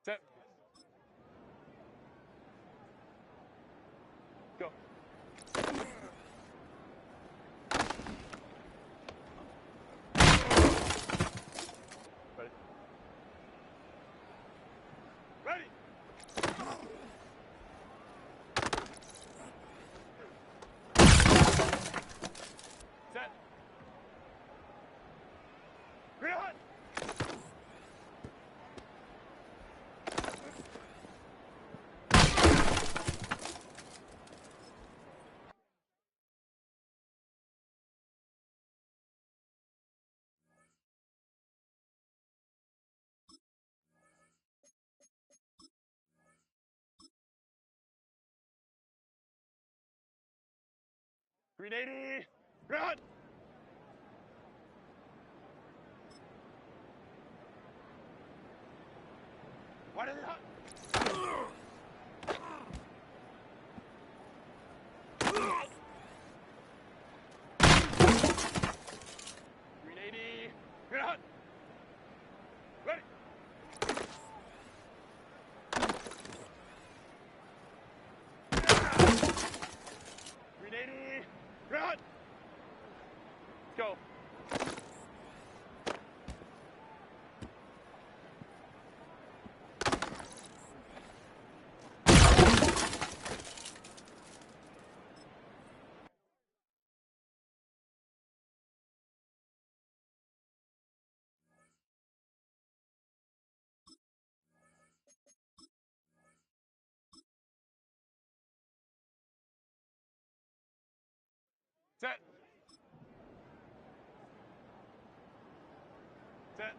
Set. Go. Ready? Ready! Set. Green hot! Green 80! Run! Why did it hot? Green 80! Green hot! Ready! Green 80! Green hot! Go! Set. Set.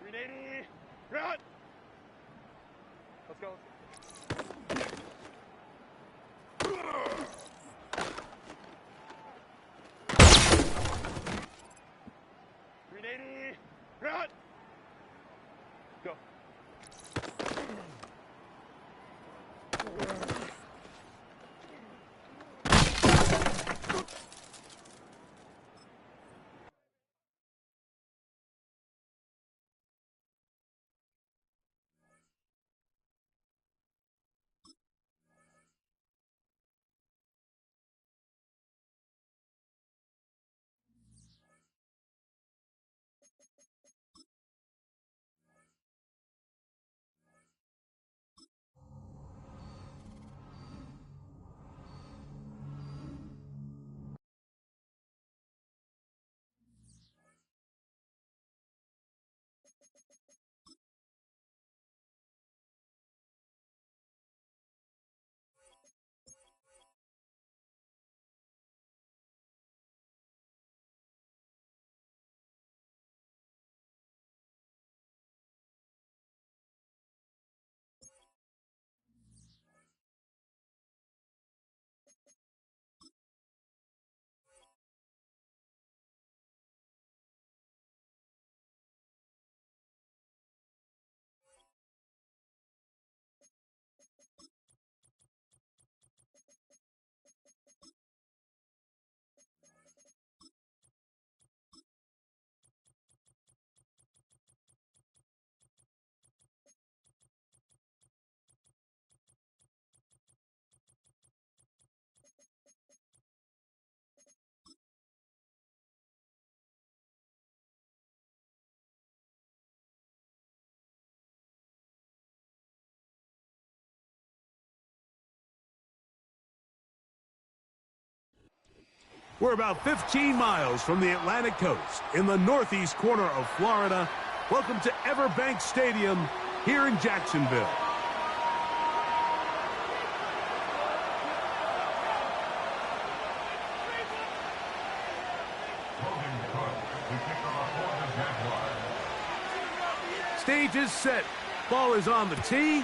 Green 80. Run. Let's go. Green 80. Run. Go. We're about 15 miles from the Atlantic coast in the northeast corner of Florida. Welcome to Everbank Stadium here in Jacksonville. Stage is set. Ball is on the tee.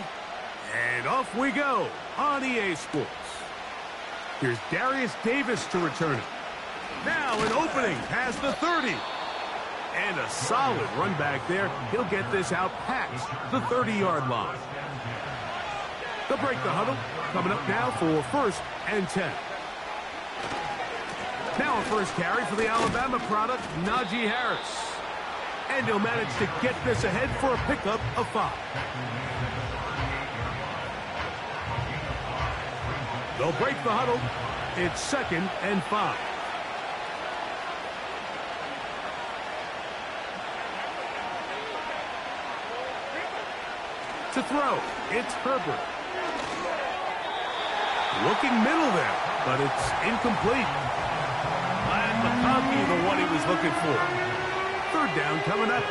And off we go on EA Sports. Here's Darius Davis to return it. Now an opening past the 30. And a solid run back there. He'll get this out past the 30-yard line. They'll break the huddle. Coming up now for 1st and 10. Now a first carry for the Alabama product, Najee Harris. And he'll manage to get this ahead for a pickup of 5. They'll break the huddle. It's 2nd and 5. To throw, it's Herbert. Looking middle there, but it's incomplete. And McConkey, the one he was looking for. 3rd down coming up.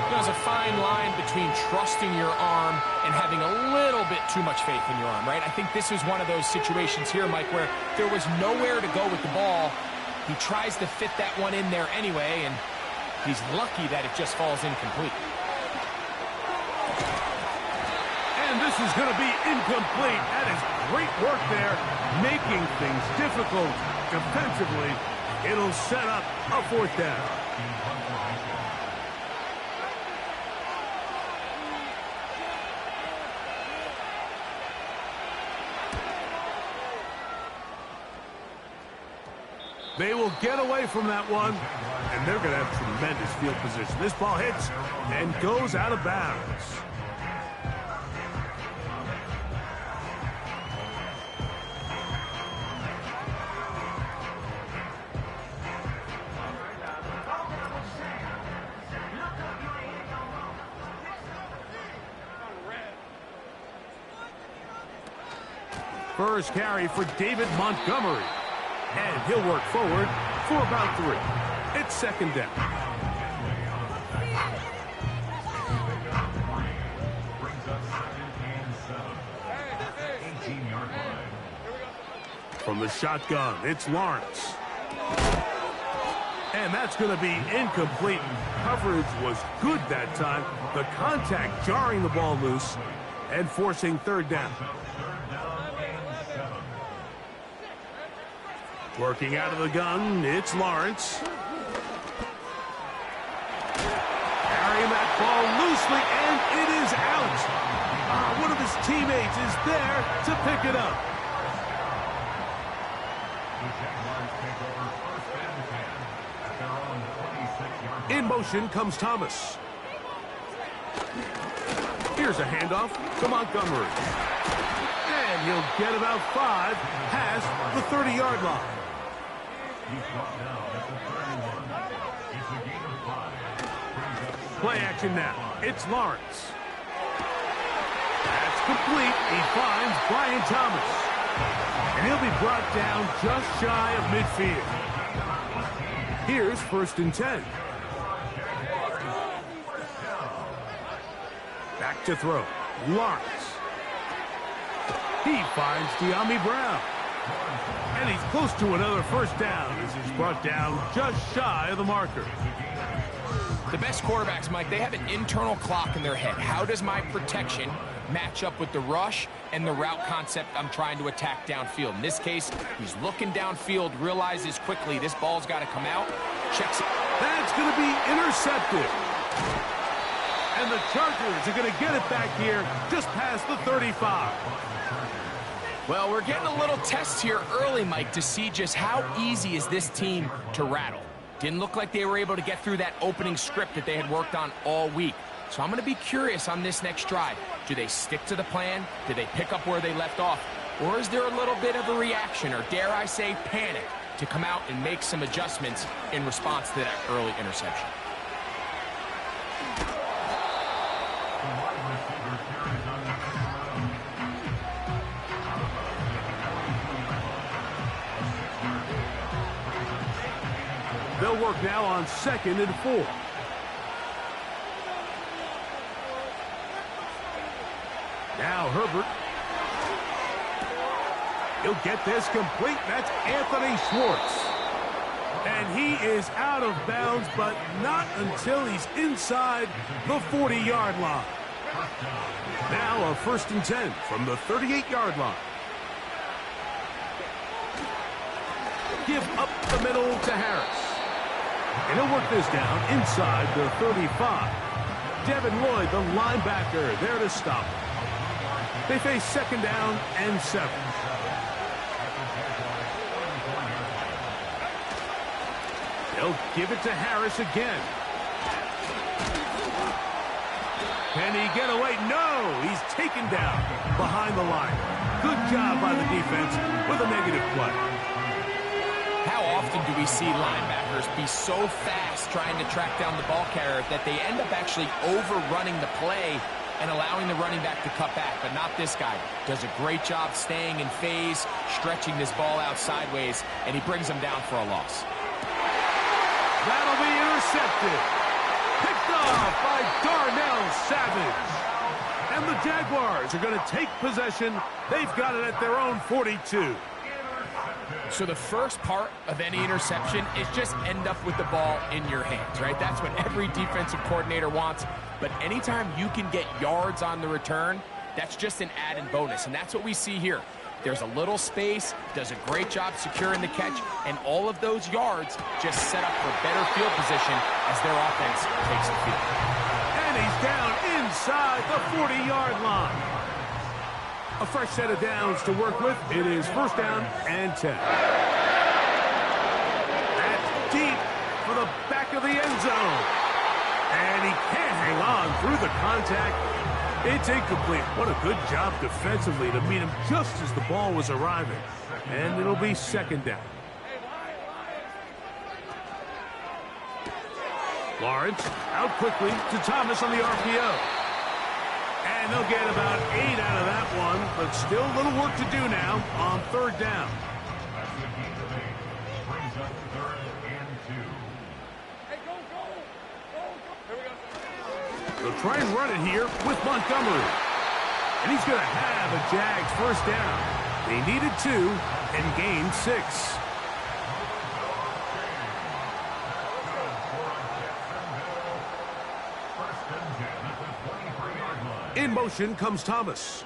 There's a fine line between trusting your arm and having a little bit too much faith in your arm, right? I think this is one of those situations here, Mike, where there was nowhere to go with the ball. He tries to fit that one in there anyway, and he's lucky that it just falls incomplete. And this is going to be incomplete. That is great work there, making things difficult defensively. It'll set up a 4th down. They will get away from that one, and they're going to have tremendous field position. This ball hits and goes out of bounds. First carry for David Montgomery. And he'll work forward for about 3. It's 2nd down. From the shotgun, it's Lawrence. And that's going to be incomplete. Coverage was good that time. The contact jarring the ball loose and forcing 3rd down. Working out of the gun, it's Lawrence. Carrying that ball loosely, and it is out. One of his teammates is there to pick it up. In motion comes Thomas. Here's a handoff to Montgomery. And he'll get about 5 past the 30-yard line. Play action now. It's Lawrence. That's complete. He finds Brian Thomas. And he'll be brought down just shy of midfield. Here's 1st and 10. Back to throw. Lawrence. He finds De'Ami Brown. And he's close to another 1st down as he's brought down just shy of the marker. The best quarterbacks, Mike, they have an internal clock in their head. How does my protection match up with the rush and the route concept I'm trying to attack downfield? In this case, he's looking downfield, realizes quickly this ball's got to come out, checks it. That's going to be intercepted. And the Chargers are going to get it back here just past the 35. Well, we're getting a little test here early, Mike, to see just how easy is this team to rattle. Didn't look like they were able to get through that opening script that they had worked on all week. So I'm going to be curious on this next drive. Do they stick to the plan? Do they pick up where they left off? Or is there a little bit of a reaction, or dare I say panic, to come out and make some adjustments in response to that early interception? They'll work now on 2nd and 4. Now Herbert. He'll get this complete. That's Anthony Schwartz. And he is out of bounds, but not until he's inside the 40-yard line. Now a 1st and 10 from the 38-yard line. Give up the middle to Harris. And he'll work this down inside the 35. Devin Lloyd, the linebacker, there to stop. They face 2nd down and 7. They'll give it to Harris again. Can he get away? No! He's taken down behind the line. Good job by the defense with a negative play. How often do we see linebackers be so fast trying to track down the ball carrier that they end up actually overrunning the play and allowing the running back to cut back? But not this guy. Does a great job staying in phase, stretching this ball out sideways, and he brings him down for a loss. That'll be intercepted. Picked off by Darnell Savage. And the Jaguars are going to take possession. They've got it at their own 42. So the first part of any interception is just end up with the ball in your hands, right? That's what every defensive coordinator wants. But anytime you can get yards on the return, that's just an added bonus. And that's what we see here. There's a little space, does a great job securing the catch, and all of those yards just set up for better field position as their offense takes the field. And he's down inside the 40-yard line. A fresh set of downs to work with. It is first down and 10. That's deep for the back of the end zone. And he can't hang on through the contact. It's incomplete. What a good job defensively to meet him just as the ball was arriving. And it'll be second down. Lawrence out quickly to Thomas on the RPO. And they'll get about 8 out of that one, but still a little work to do now on third down. They'll try and run it here with Montgomery. And he's going to have a JAX first down. They needed 2 and gained 6. In motion comes Thomas.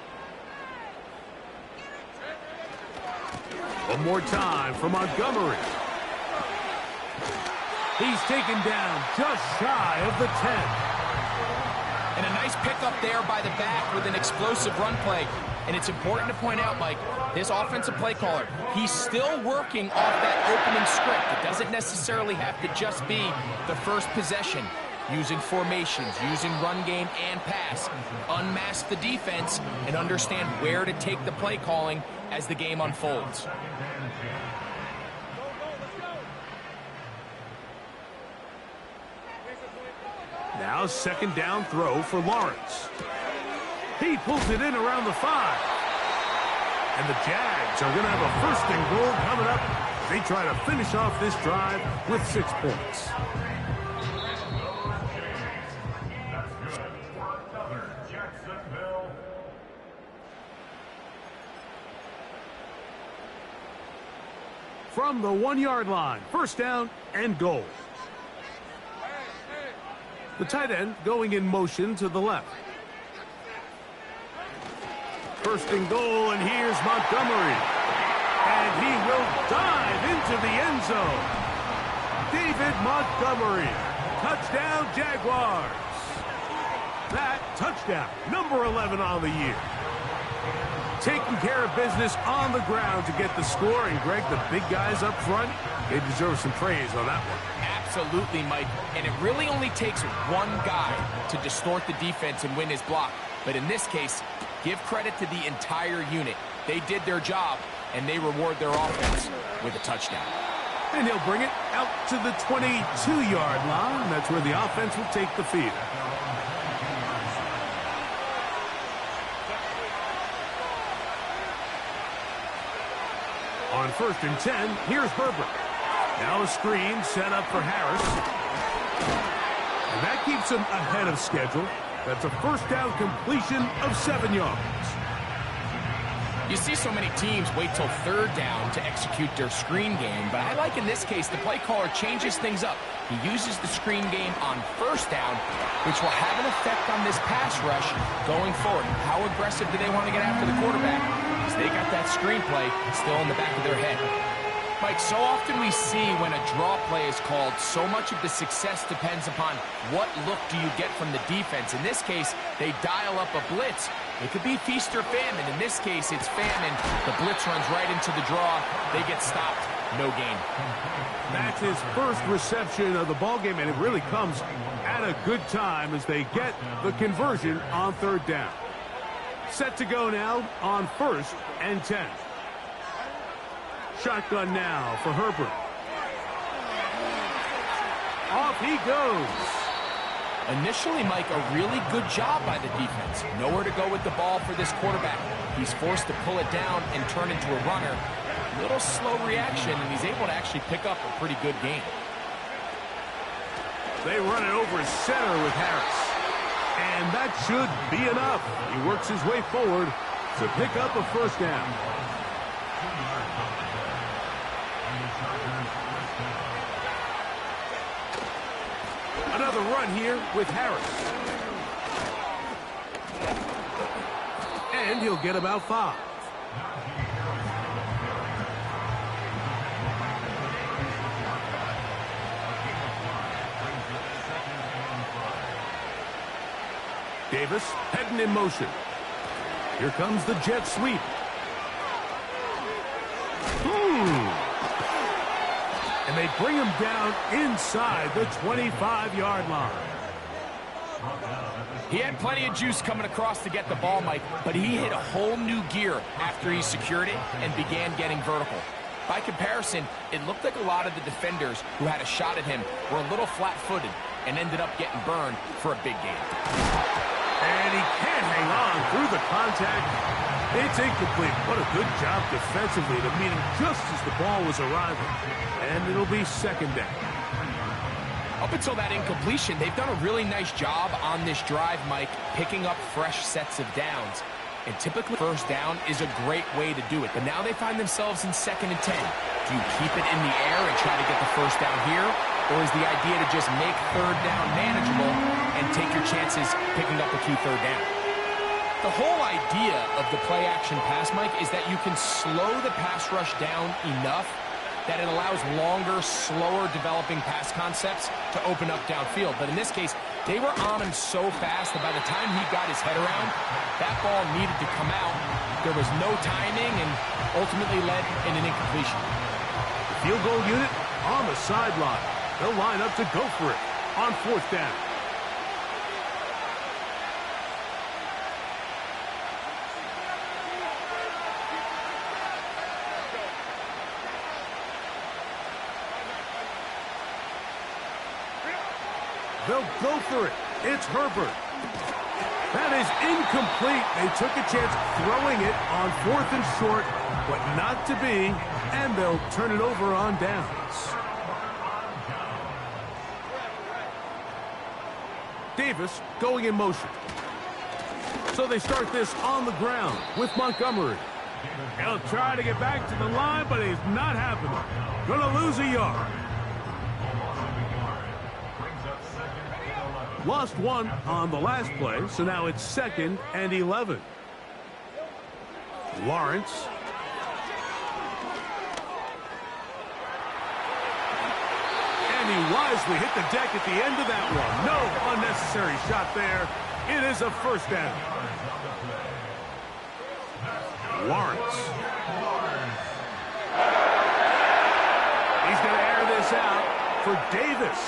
One more time for Montgomery. He's taken down just shy of the 10. And a nice pickup there by the back with an explosive run play. And it's important to point out, Mike, this offensive play caller, he's still working off that opening script. It doesn't necessarily have to just be the first possession. Using formations, using run game and pass, unmask the defense, and understand where to take the play calling as the game unfolds. Now second down throw for Lawrence. He pulls it in around the 5. And the Jags are going to have a first and goal coming up. They try to finish off this drive with 6 points. From the 1-yard line, first down and goal. The tight end going in motion to the left. First and goal, and here's Montgomery. And he will dive into the end zone. David Montgomery. Touchdown, Jaguars. That touchdown, number 11 on the year. Taking care of business on the ground to get the score. And, Greg, the big guys up front, they deserve some praise on that one. Absolutely, Mike. And it really only takes one guy to distort the defense and win his block. But in this case, give credit to the entire unit. They did their job, and they reward their offense with a touchdown. And he'll bring it out to the 22-yard line. That's where the offense will take the field. On first and 10, here's Berber. Now a screen set up for Harris. And that keeps him ahead of schedule. That's a first down completion of 7 yards. You see so many teams wait till third down to execute their screen game, but I like in this case the play caller changes things up. He uses the screen game on first down, which will have an effect on this pass rush going forward. How aggressive do they want to get after the quarterback? Because they got that screenplay still in the back of their head. Mike, so often we see when a draw play is called, so much of the success depends upon what look do you get from the defense. In this case, they dial up a blitz. It could be feast or famine. In this case, it's famine. The blitz runs right into the draw. They get stopped. No gain. That's his first reception of the ballgame, and it really comes at a good time as they get the conversion on third down. Set to go now on 1st and 10. Shotgun now for Herbert. Off he goes. Initially, Mike, a really good job by the defense. Nowhere to go with the ball for this quarterback. He's forced to pull it down and turn into a runner. Little slow reaction, and he's able to actually pick up a pretty good gain. They run it over center with Harris. And that should be enough. He works his way forward to pick up a first down. Another run here with Harris. And he'll get about 5. Davis heading in motion. Here comes the jet sweep. And they bring him down inside the 25-yard line. He had plenty of juice coming across to get the ball, Mike, but he hit a whole new gear after he secured it and began getting vertical. By comparison, it looked like a lot of the defenders who had a shot at him were a little flat-footed and ended up getting burned for a big gain. And he can't hang on through the contact. It's incomplete. What a good job defensively to meet him just as the ball was arriving. And it'll be second down. Up until that incompletion, they've done a really nice job on this drive, Mike, picking up fresh sets of downs. And typically, first down is a great way to do it. But now they find themselves in 2nd and 10. Do you keep it in the air and try to get the first down here? Or is the idea to just make third down manageable and take your chances picking up a key third down? The whole idea of the play-action pass, Mike, is that you can slow the pass rush down enough that it allows longer, slower developing pass concepts to open up downfield. But in this case, they were on him so fast that by the time he got his head around, that ball needed to come out. There was no timing and ultimately led in an incompletion. The field goal unit on the sideline. They'll line up to go for it on 4th down. They'll go for it. It's Herbert. That is incomplete. They took a chance throwing it on 4th and short, but not to be, and they'll turn it over on downs. Davis going in motion. So they start this on the ground with Montgomery. He'll try to get back to the line, but it's not happening. Gonna lose a yard. Lost 1 on the last play, so now it's 2nd and 11. Lawrence. And he wisely hit the deck at the end of that one. No unnecessary shot there. It is a first down. Lawrence. He's going to air this out for Davis.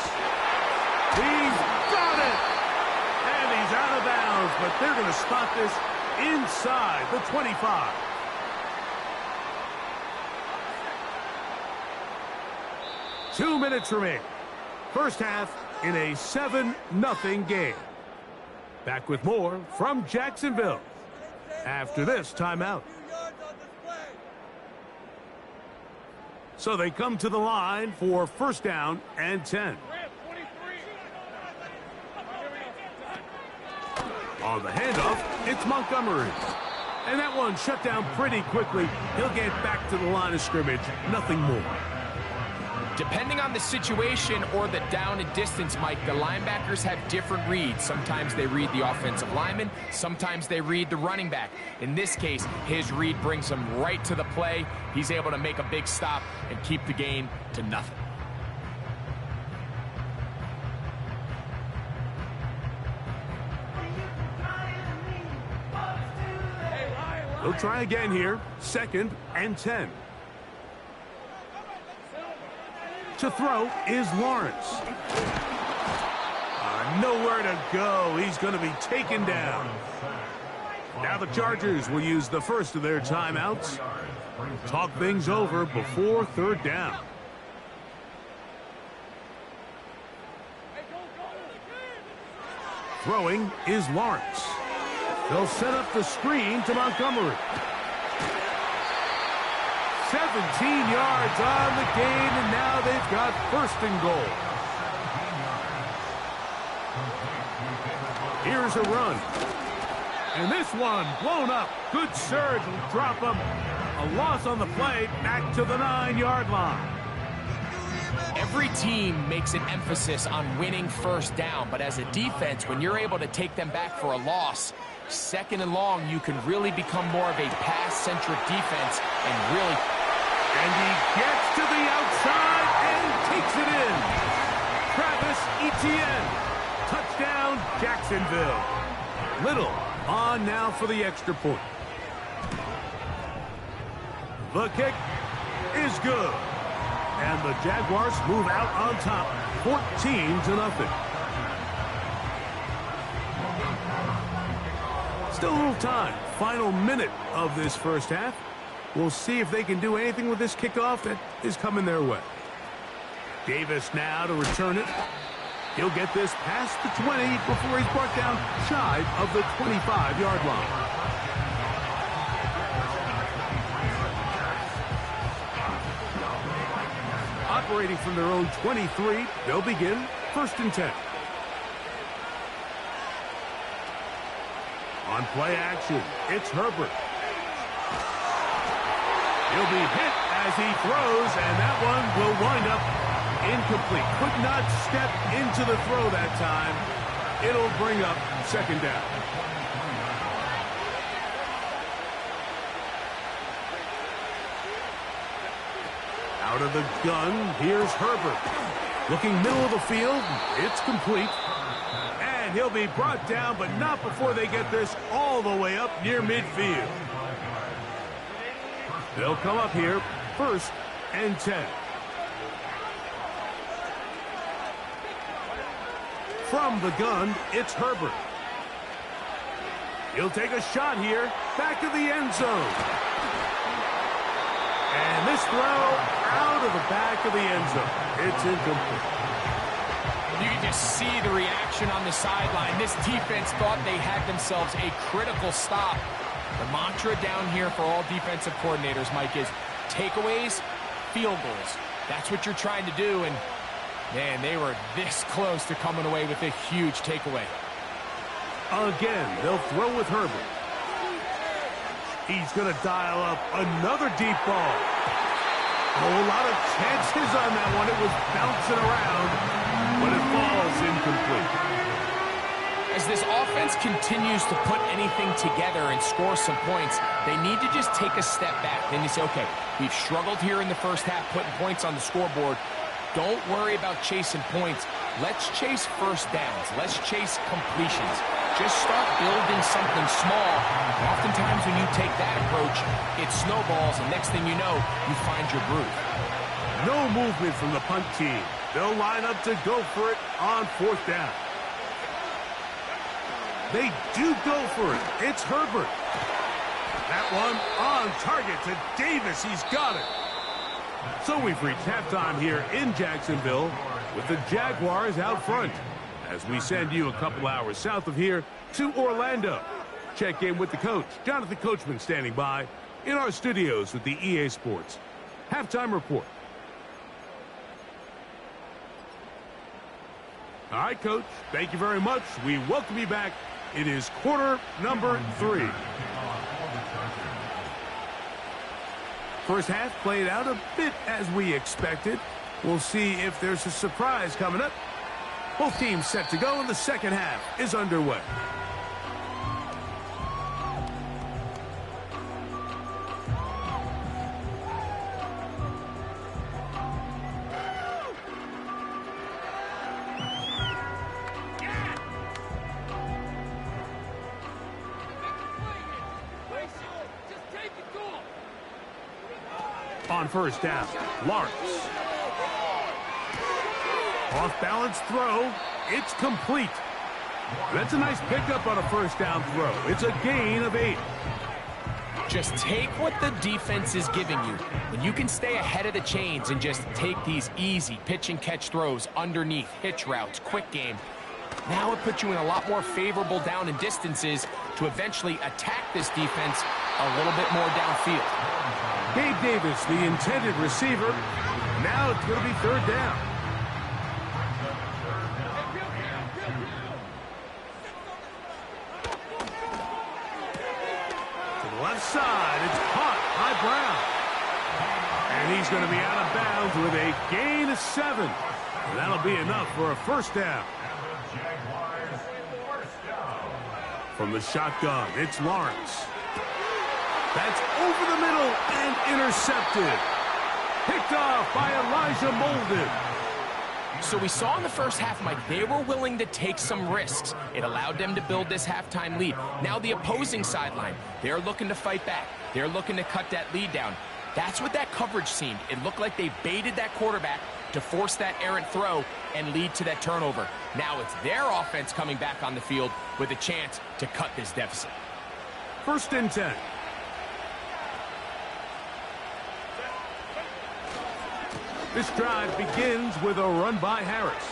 He's got it! And he's out of bounds, but they're going to spot this inside the 25. Two minutes remain. First half in a 7-0 game. Back with more from Jacksonville after this timeout. So they come to the line for first down and 10. On the handoff, it's Montgomery. And that one shut down pretty quickly. He'll get back to the line of scrimmage. Nothing more. Depending on the situation or the down and distance, Mike, the linebackers have different reads. Sometimes they read the offensive lineman, sometimes they read the running back. In this case, his read brings him right to the play. He's able to make a big stop and keep the gain to nothing. They'll try again here. 2nd and 10. To throw is Lawrence. Nowhere to go. He's going to be taken down. Now the Chargers will use the first of their timeouts. Talk things over before 3rd down. Throwing is Lawrence. They'll set up the screen to Montgomery. 17 yards on the gain, and now they've got 1st and goal. Here's a run. And this one blown up. Good surge will drop him. A loss on the play, back to the 9-yard line. Every team makes an emphasis on winning 1st down, but as a defense, when you're able to take them back for a loss, 2nd and long, you can really become more of a pass-centric defense and really... And he gets to the outside and takes it in. Travis Etienne. Touchdown, Jacksonville. Little on now for the extra point. The kick is good. And the Jaguars move out on top, 14-0. Still a little time. Final minute of this first half. We'll see if they can do anything with this kickoff that is coming their way. Davis now to return it. He'll get this past the 20 before he's brought down shy of the 25-yard line. Operating from their own 23, they'll begin 1st and 10. On play action, it's Herbert. He'll be hit as he throws, and that one will wind up incomplete. Could not step into the throw that time. It'll bring up 2nd down. Out of the gun, here's Herbert. Looking middle of the field, it's complete. And he'll be brought down, but not before they get this all the way up near midfield. They'll come up here, 1st and 10. From the gun, it's Herbert. He'll take a shot here, back of the end zone. And this throw out of the back of the end zone. It's incomplete. You can just see the reaction on the sideline. This defense thought they had themselves a critical stop. The mantra down here for all defensive coordinators, Mike, is takeaways, field goals. That's what you're trying to do, and, man, they were this close to coming away with a huge takeaway. Again, they'll throw with Herbert. He's going to dial up another deep ball. A whole lot of chances on that one. It was bouncing around, but it falls incomplete. As this offense continues to put anything together and score some points, they need to just take a step back. Then you say, okay, we've struggled here in the first half putting points on the scoreboard. Don't worry about chasing points. Let's chase 1st downs. Let's chase completions. Just start building something small. Oftentimes when you take that approach, it snowballs, and next thing you know, you find your groove. No movement from the punt team. They'll line up to go for it on 4th down. They do go for it. It's Herbert. That one on target to Davis. He's got it. So we've reached halftime here in Jacksonville with the Jaguars out front as we send you a couple hours south of here to Orlando. Check in with the coach, Jonathan Coachman, standing by in our studios with the EA Sports Halftime Report. All right, Coach, thank you very much. We welcome you back. It is quarter number 3. First half played out a bit as we expected. We'll see if there's a surprise coming up. Both teams set to go, and the second half is underway. On first down, Lawrence. Off-balance throw. It's complete. That's a nice pickup on a first down throw. It's a gain of 8. Just take what the defense is giving you. When you can stay ahead of the chains and just take these easy pitch and catch throws underneath, hitch routes, quick game, now it puts you in a lot more favorable down and distances to eventually attack this defense a little bit more downfield. Gabe Davis, the intended receiver. Now it's going to be third down. To the left side, it's caught by Brown. And he's going to be out of bounds with a gain of 7. And that'll be enough for a first down. From the shotgun, it's Lawrence. That's over the middle and intercepted. Picked off by Elijah Molden. So we saw in the first half, Mike, they were willing to take some risks. It allowed them to build this halftime lead. Now the opposing sideline, they're looking to fight back. They're looking to cut that lead down. That's what that coverage seemed. It looked like they baited that quarterback to force that errant throw and lead to that turnover. Now it's their offense coming back on the field with a chance to cut this deficit. First and 10. This drive begins with a run by Harris.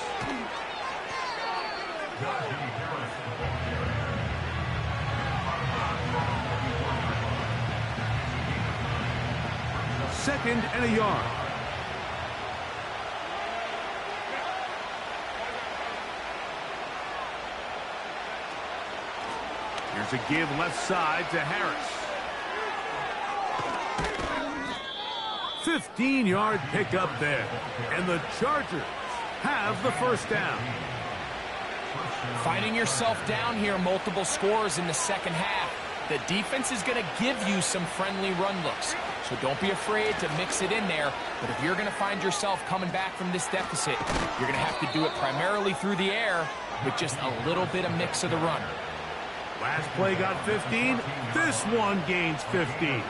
Second and a yard. Here's a give left side to Harris. 15-yard pickup there. And the Chargers have the first down. Finding yourself down here, multiple scores in the second half. The defense is going to give you some friendly run looks. So don't be afraid to mix it in there. But if you're going to find yourself coming back from this deficit, you're going to have to do it primarily through the air with just a little bit of mix of the run. Last play got 15. This one gains 15.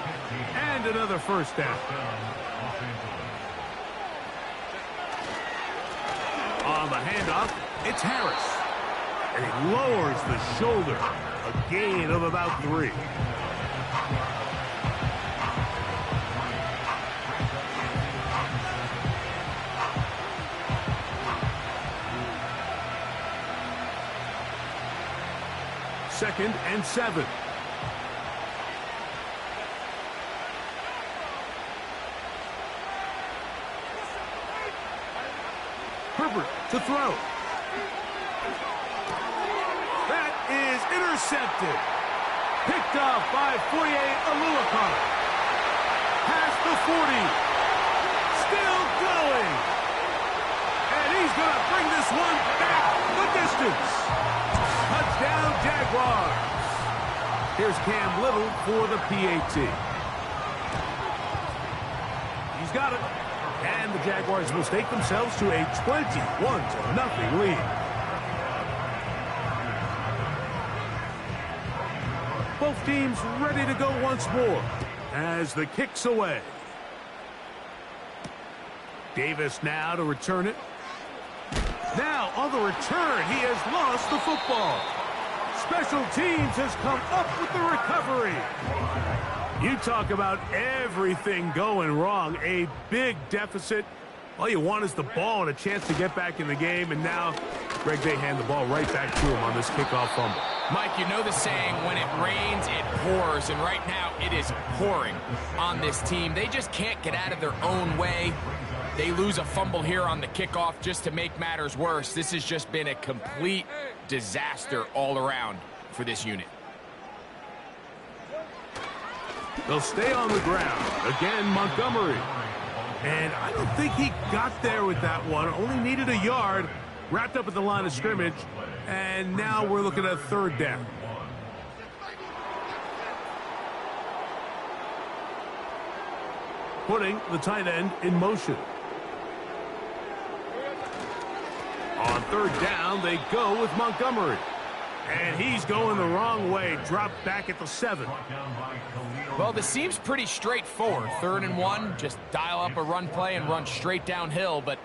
And another first down. On the handoff, it's Harris. And he lowers the shoulder. A gain of about 3. Second and 7. Herbert to throw. That is intercepted. Picked off by Foye Aluakar. Past the 40. Still going. And he's going to bring this one back the distance. Touchdown, Jaguars. Here's Cam Little for the PAT. He's got it. And the Jaguars will stake themselves to a 21-0 lead. Both teams ready to go once more as the kick's away. Davis now to return it. Now on the return, he has lost the football. Special teams has come up with the recovery. You talk about everything going wrong. A big deficit. All you want is the ball and a chance to get back in the game. And now, Greg, they hand the ball right back to him on this kickoff fumble. Mike, you know the saying, when it rains, it pours. And right now, it is pouring on this team. They just can't get out of their own way. They lose a fumble here on the kickoff just to make matters worse. This has just been a complete disaster all around for this unit. They'll stay on the ground. Again, Montgomery. And I don't think he got there with that one. Only needed a yard. Wrapped up at the line of scrimmage. And now we're looking at third down. Putting the tight end in motion. On third down, they go with Montgomery. And he's going the wrong way. Dropped back at the 7. Well, this seems pretty straightforward. 3rd and 1, just dial up a run play and run straight downhill. But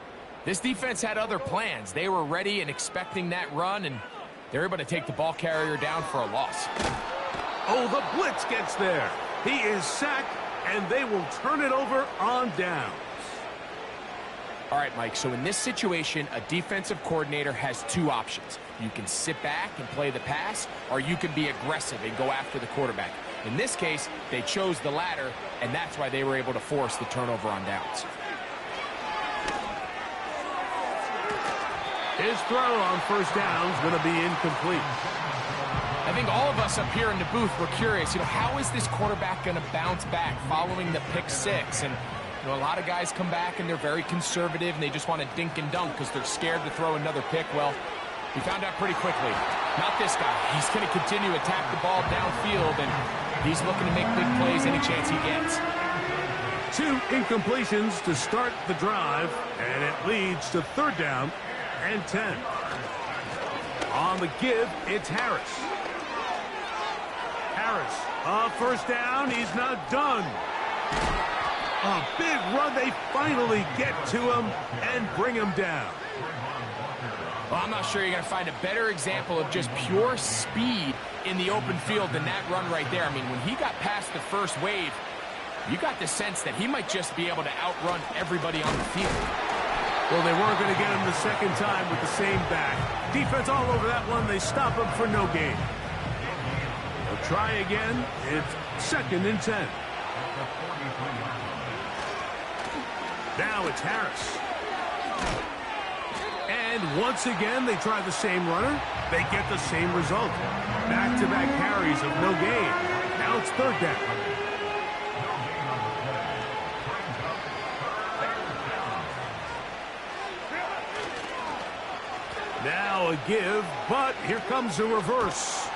this defense had other plans. They were ready and expecting that run, and they're able to take the ball carrier down for a loss. Oh, the blitz gets there. He is sacked, and they will turn it over on downs. All right, Mike, so in this situation, a defensive coordinator has 2 options. You can sit back and play the pass, or you can be aggressive and go after the quarterback. In this case, they chose the latter, and that's why they were able to force the turnover on downs. His throw on first down is going to be incomplete. I think all of us up here in the booth were curious, how is this quarterback going to bounce back following the pick 6? And a lot of guys come back and they're very conservative and they just want to dink and dunk because they're scared to throw another pick. Well, we found out pretty quickly. Not this guy. He's going to continue to attack the ball downfield, and he's looking to make big plays any chance he gets. 2 incompletions to start the drive, and it leads to third down and 10. On the give, it's Harris. First down, he's not done. A big run, they finally get to him and bring him down. Well, I'm not sure you're going to find a better example of just pure speed in the open field than that run right there. I mean, when he got past the first wave, you got the sense that he might just be able to outrun everybody on the field. Well, they weren't going to get him the second time with the same back. Defense all over that one. They stop him for no gain. They'll try again. It's 2nd and 10. Now it's Harris. And once again, they try the same runner. They get the same result. Back-to-back carries of no gain. Now it's third down. Now a give, but here comes a reverse.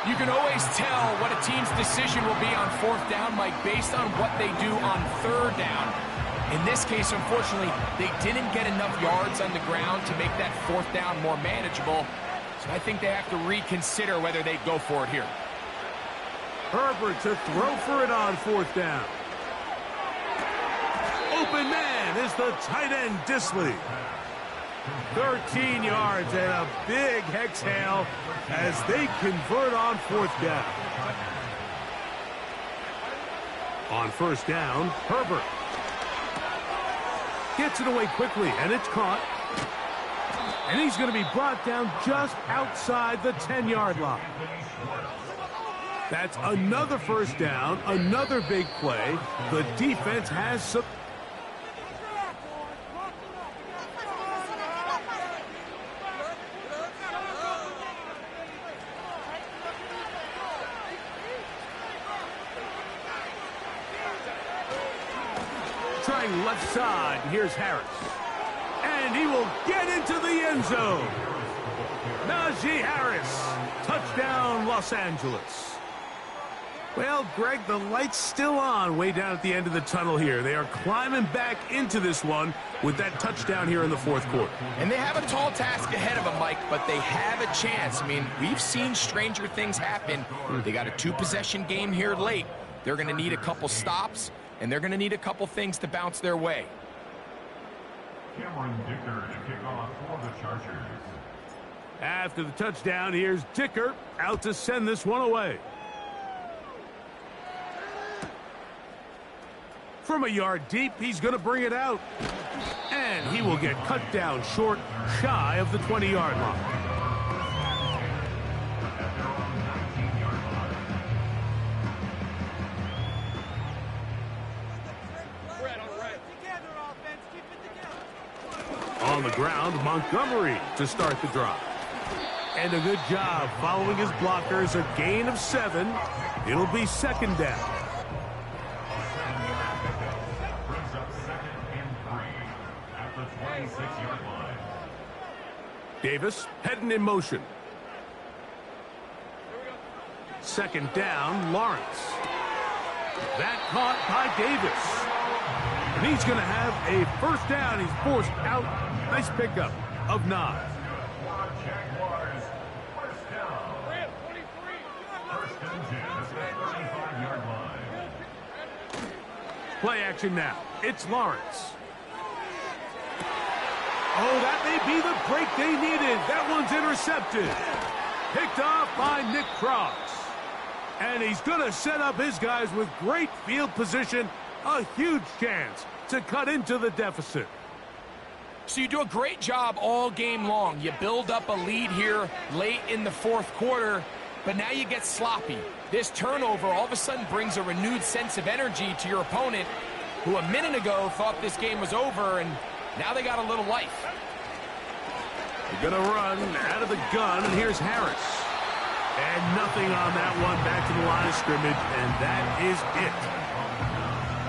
You can always tell what a team's decision will be on 4th down, Mike, based on what they do on 3rd down. In this case, unfortunately, they didn't get enough yards on the ground to make that 4th down more manageable. So I think they have to reconsider whether they go for it here. Herbert to throw for it on 4th down. Open man is the tight end, Disley. 13 yards and a big exhale as they convert on 4th down. On 1st down, Herbert gets it away quickly, and it's caught. And he's going to be brought down just outside the 10-yard line. That's another 1st down, another big play. The defense has some... Trying left side, here's Harris. And he will get into the end zone. Najee Harris, touchdown Los Angeles. Well, Greg, the light's still on way down at the end of the tunnel here. They are climbing back into this one with that touchdown here in the 4th quarter. And they have a tall task ahead of them, Mike, but they have a chance. I mean, we've seen stranger things happen. They got a 2-possession game here late. They're going to need a couple stops, and they're going to need a couple things to bounce their way. Cameron Dicker to kick off for the Chargers. After the touchdown, here's Dicker out to send this one away. From a yard deep, he's going to bring it out. And he will get cut down short, shy of the 20-yard line. On the ground, Montgomery to start the drive. And a good job following his blockers, a gain of 7. It'll be 2nd down. Brings up 2nd Davis heading in motion. Second down, Lawrence. That caught by Davis. And he's going to have a first down. He's forced out. Nice pickup of 9. Jaguars, first down. First and 10 at the 35-yard line. Play action now. It's Lawrence. Oh, that may be the break they needed. That one's intercepted. Picked off by Nick Cross. And he's going to set up his guys with great field position. A huge chance to cut into the deficit. So you do a great job all game long. You build up a lead here late in the fourth quarter, but now you get sloppy. This turnover all of a sudden brings a renewed sense of energy to your opponent, who a minute ago thought this game was over, and now they got a little life. They're going to run out of the gun, and here's Harris. And nothing on that one, back to the line of scrimmage, and that is it.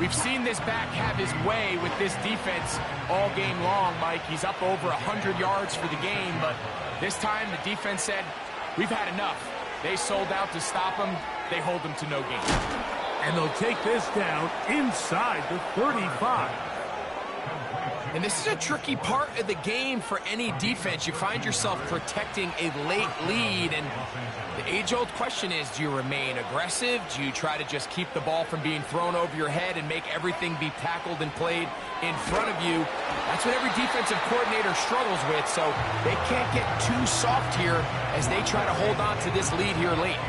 We've seen this back have his way with this defense all game long, Mike. He's up over 100 yards for the game, but this time the defense said, we've had enough. They sold out to stop him. They hold him to no gain. And they'll take this down inside the 35. And this is a tricky part of the game for any defense. You find yourself protecting a late lead, and the age-old question is, do you remain aggressive? Do you try to just keep the ball from being thrown over your head and make everything be tackled and played in front of you? That's what every defensive coordinator struggles with, so they can't get too soft here as they try to hold on to this lead here late.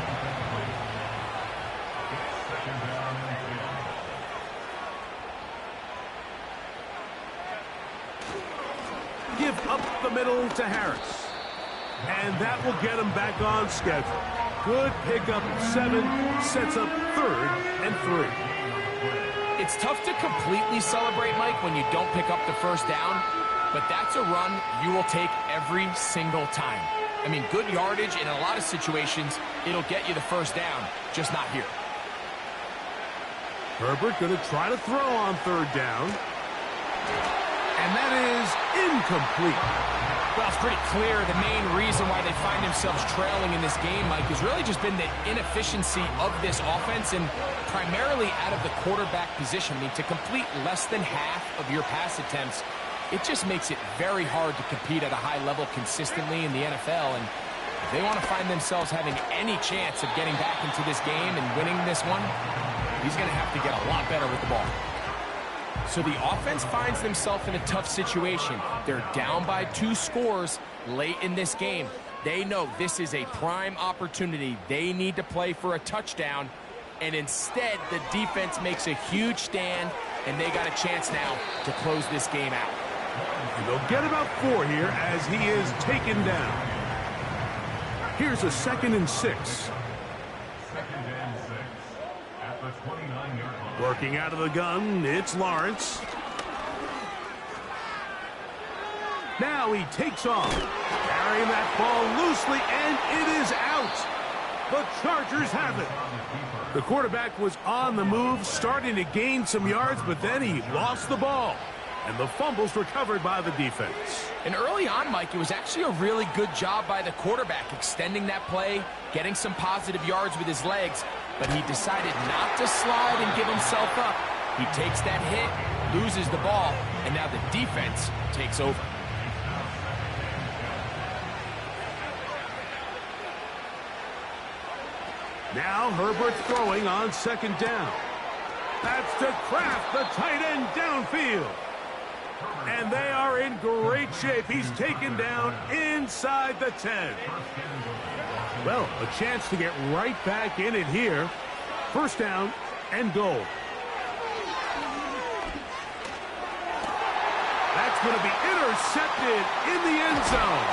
Give up the middle to Harris. And that will get him back on schedule. Good pickup, 7, sets up 3rd and 3. It's tough to completely celebrate, Mike, when you don't pick up the first down, but that's a run you will take every single time. I mean, good yardage in a lot of situations, it'll get you the first down, just not here. Herbert going to try to throw on 3rd down. And that is incomplete. Well, it's pretty clear the main reason why they find themselves trailing in this game, Mike, has really just been the inefficiency of this offense and primarily out of the quarterback position. I mean, to complete less than half of your pass attempts, it just makes it very hard to compete at a high level consistently in the NFL. And if they want to find themselves having any chance of getting back into this game and winning this one, he's going to have to get a lot better with the ball. So the offense finds themselves in a tough situation. They're down by 2 scores late in this game. They know this is a prime opportunity. They need to play for a touchdown, and instead the defense makes a huge stand, and they got a chance now to close this game out. And they'll get about 4 here as he is taken down. Here's a 2nd and 6. 2nd and 6 at the 29-yard line. Working out of the gun, it's Lawrence. Now he takes off, carrying that ball loosely, and it is out. The Chargers have it. The quarterback was on the move, starting to gain some yards, but then he lost the ball. And the fumble's recovered by the defense. And early on, Mike, it was actually a really good job by the quarterback, extending that play, getting some positive yards with his legs, but he decided not to slide and give himself up. He takes that hit, loses the ball, and now the defense takes over. Now Herbert's throwing on 2nd down. That's to Kraft, the tight end, downfield. And they are in great shape. He's taken down inside the 10. Well, a chance to get right back in it here. First down and goal. That's going to be intercepted in the end zone.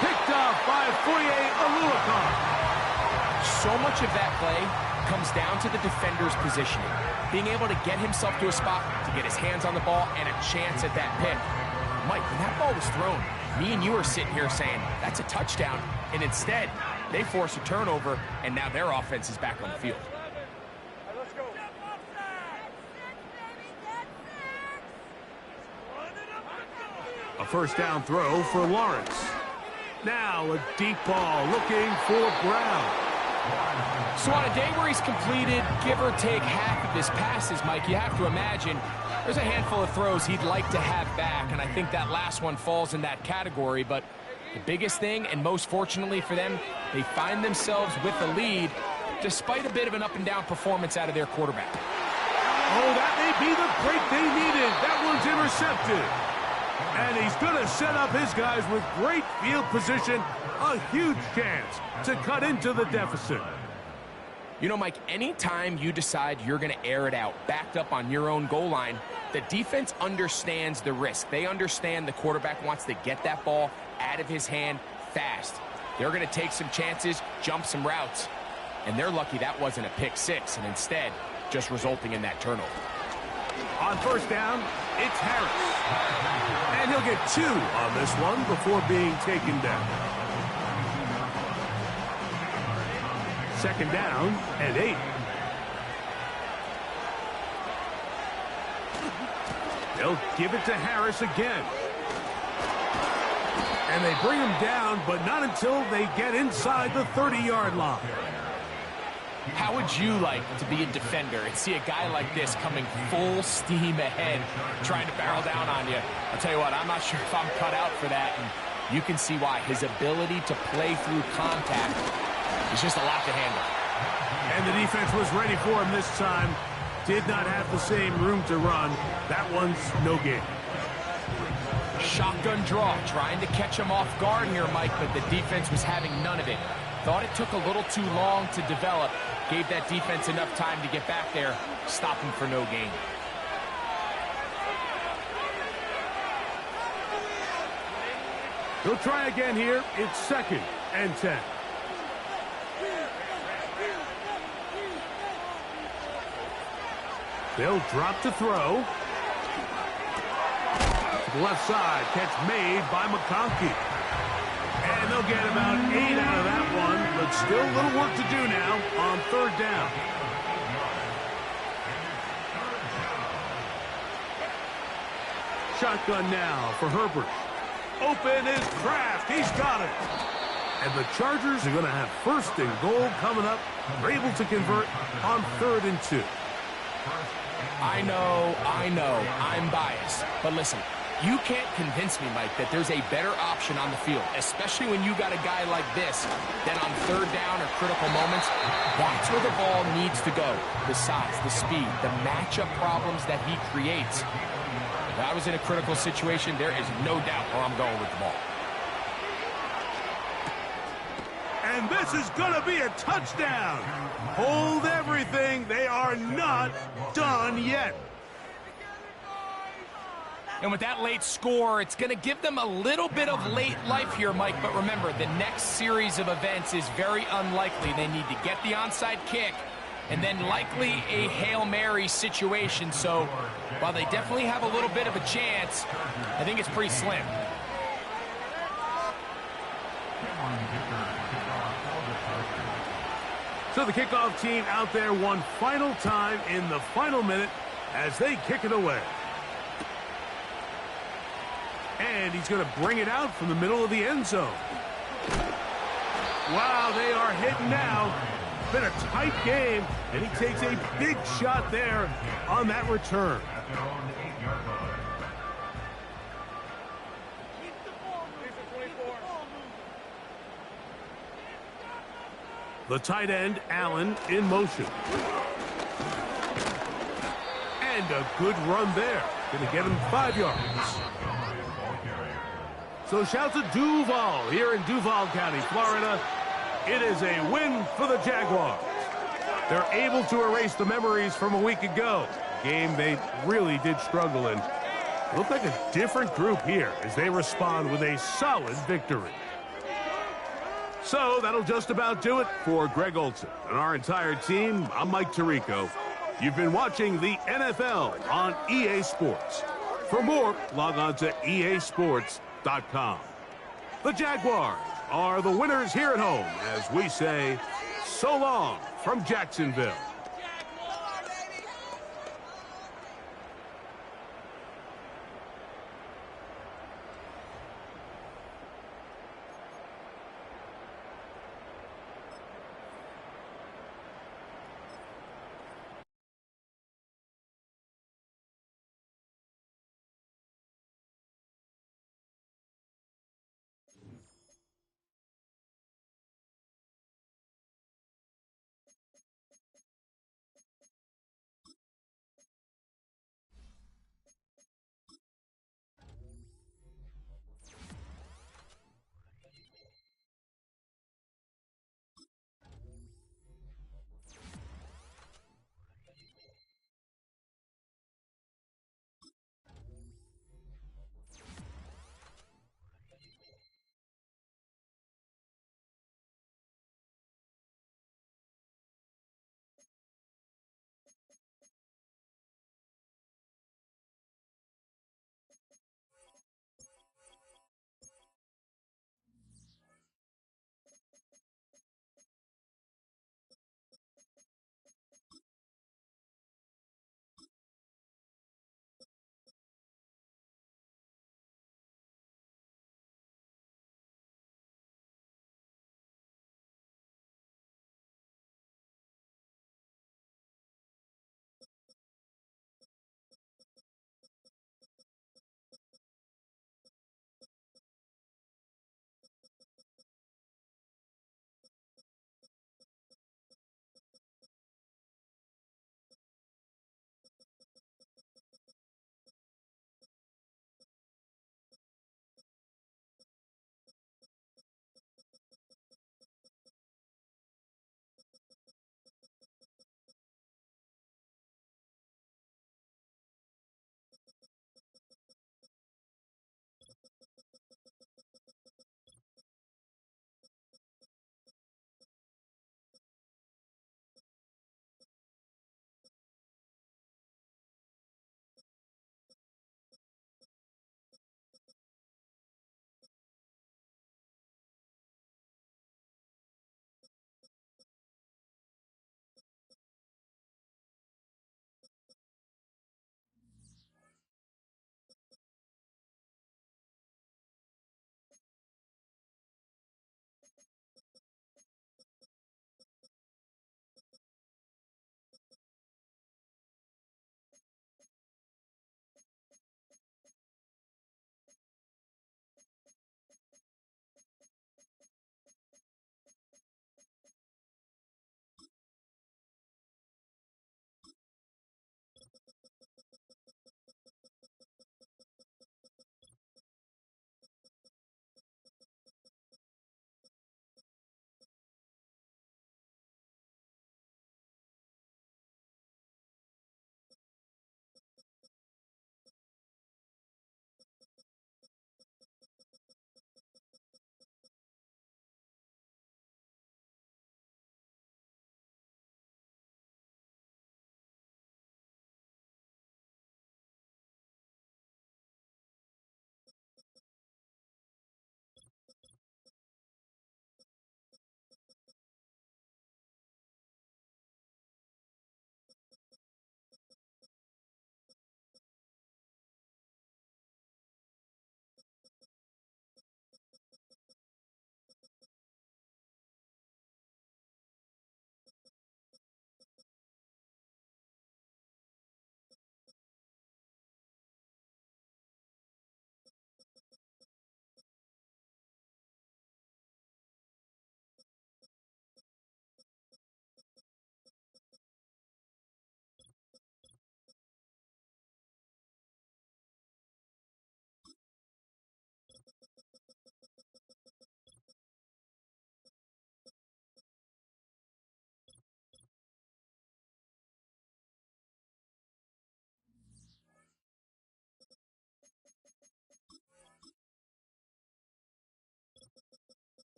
Picked off by Foye Oluokun. So much of that play comes down to the defender's positioning. Being able to get himself to a spot, to get his hands on the ball, and a chance at that pick. Mike, when that ball was thrown, me and you are sitting here saying, that's a touchdown. And instead, they force a turnover, and now their offense is back on the field. Let's go. A first down throw for Lawrence. Now a deep ball looking for Brown. So on a day where he's completed, give or take half of his passes, Mike, you have to imagine there's a handful of throws he'd like to have back, and I think that last one falls in that category. But the biggest thing, and most fortunately for them, they find themselves with the lead despite a bit of an up-and-down performance out of their quarterback. Oh, that may be the break they needed. That one's intercepted. And he's going to set up his guys with great field position, a huge chance to cut into the deficit. You know, Mike, anytime you decide you're going to air it out, backed up on your own goal line, the defense understands the risk. They understand the quarterback wants to get that ball out of his hand fast. They're going to take some chances, jump some routes, and they're lucky that wasn't a pick six, and instead just resulting in that turnover. On first down, it's Harris. And he'll get 2 on this one before being taken down. Second down and 8. They'll give it to Harris again. And they bring him down, but not until they get inside the 30-yard line. How would you like to be a defender and see a guy like this coming full steam ahead, trying to barrel down on you? I'll tell you what, I'm not sure if I'm cut out for that, and you can see why. His ability to play through contact is just a lot to handle. And the defense was ready for him this time. Did not have the same room to run. That one's no gain. Shotgun draw, trying to catch him off guard here, Mike, but the defense was having none of it. Thought it took a little too long to develop. Gave that defense enough time to get back there. Stop him for no gain. They'll try again here. It's 2nd and 10. They'll drop to throw. To the left side. Catch made by McConkey. And they'll get about 8 out of that one, but still a little work to do now on 3rd down. Shotgun now for Herbert. Open is Kraft. He's got it. And the Chargers are going to have 1st and goal coming up. They're able to convert on 3rd and 2. I know, I'm biased. But listen, you can't convince me, Mike, that there's a better option on the field, especially when you got a guy like this, that on 3rd down or critical moments, that's where the ball needs to go. The size, the speed, the matchup problems that he creates. If I was in a critical situation, there is no doubt where I'm going with the ball. And this is going to be a touchdown. Hold everything. They are not done yet. And with that late score, it's going to give them a little bit of late life here, Mike. But remember, the next series of events is very unlikely. They need to get the onside kick and then likely a Hail Mary situation. So while they definitely have a little bit of a chance, I think it's pretty slim. So the kickoff team out there one final time in the final minute as they kick it away. And he's going to bring it out from the middle of the end zone. Wow, they are hitting now. Been a tight game, and he takes a big shot there on that return. The tight end, Allen, in motion. And a good run there. Going to get him 5 yards. So shout to Duval here in Duval County, Florida. It is a win for the Jaguars. They're able to erase the memories from a week ago. A game they really did struggle in. Look like a different group here as they respond with a solid victory. So that'll just about do it for Greg Olson and our entire team. I'm Mike Tirico. You've been watching the NFL on EA Sports. For more, log on to easports.com. The Jaguars are the winners here at home as we say so long from Jacksonville.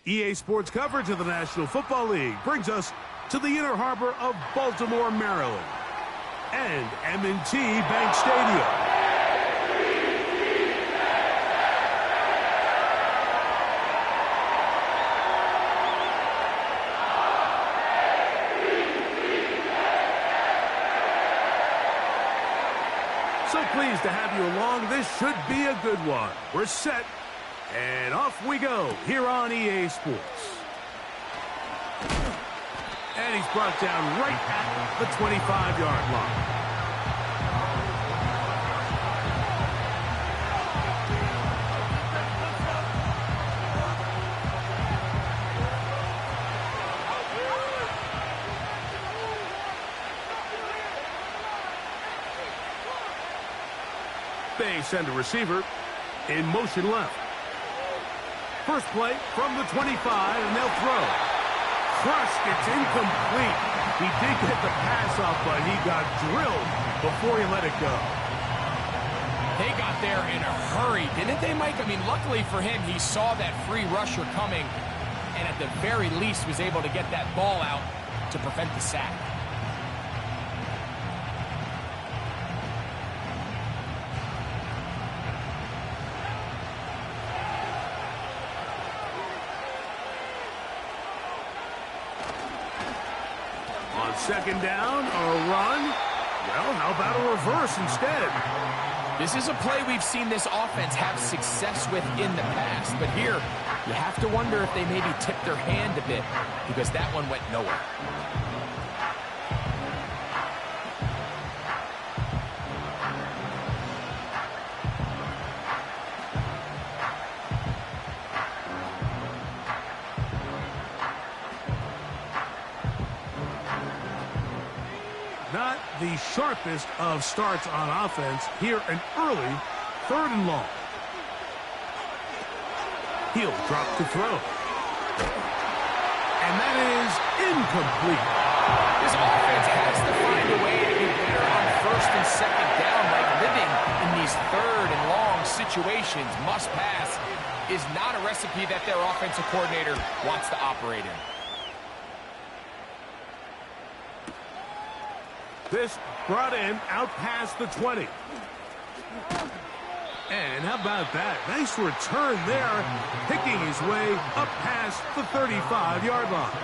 EA Sports coverage of the National Football League brings us to the inner harbor of Baltimore, Maryland, and M&T Bank Stadium. So pleased to have you along. This should be a good one. We're set, and off we go here on EA Sports. And he's brought down right at the 25-yard line. They send a receiver in motion left. First play from the 25, and they'll throw. Crushed, it's incomplete. He did get the pass off, but he got drilled before he let it go. They got there in a hurry, didn't they, Mike? I mean, luckily for him, he saw that free rusher coming, and at the very least was able to get that ball out to prevent the sack. Second down, a run. Well, how about a reverse instead? This is a play we've seen this offense have success with in the past, but here you have to wonder if they maybe tipped their hand a bit because that one went nowhere. Not the sharpest of starts on offense. Here an early 3rd and long. He'll drop to throw. And that is incomplete. This offense has to find a way to be better on 1st and 2nd down. Like living in these 3rd and long situations, must pass, is not a recipe that their offensive coordinator wants to operate in. This brought in out past the 20. And how about that? Nice return there, picking his way up past the 35-yard line.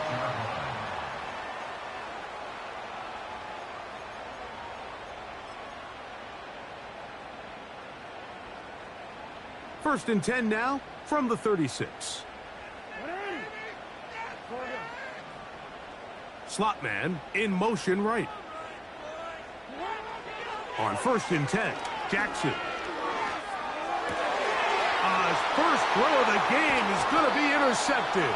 First and 10 now from the 36. Slot man in motion right. On 1st and 10, Jackson. His first throw of the game is going to be intercepted.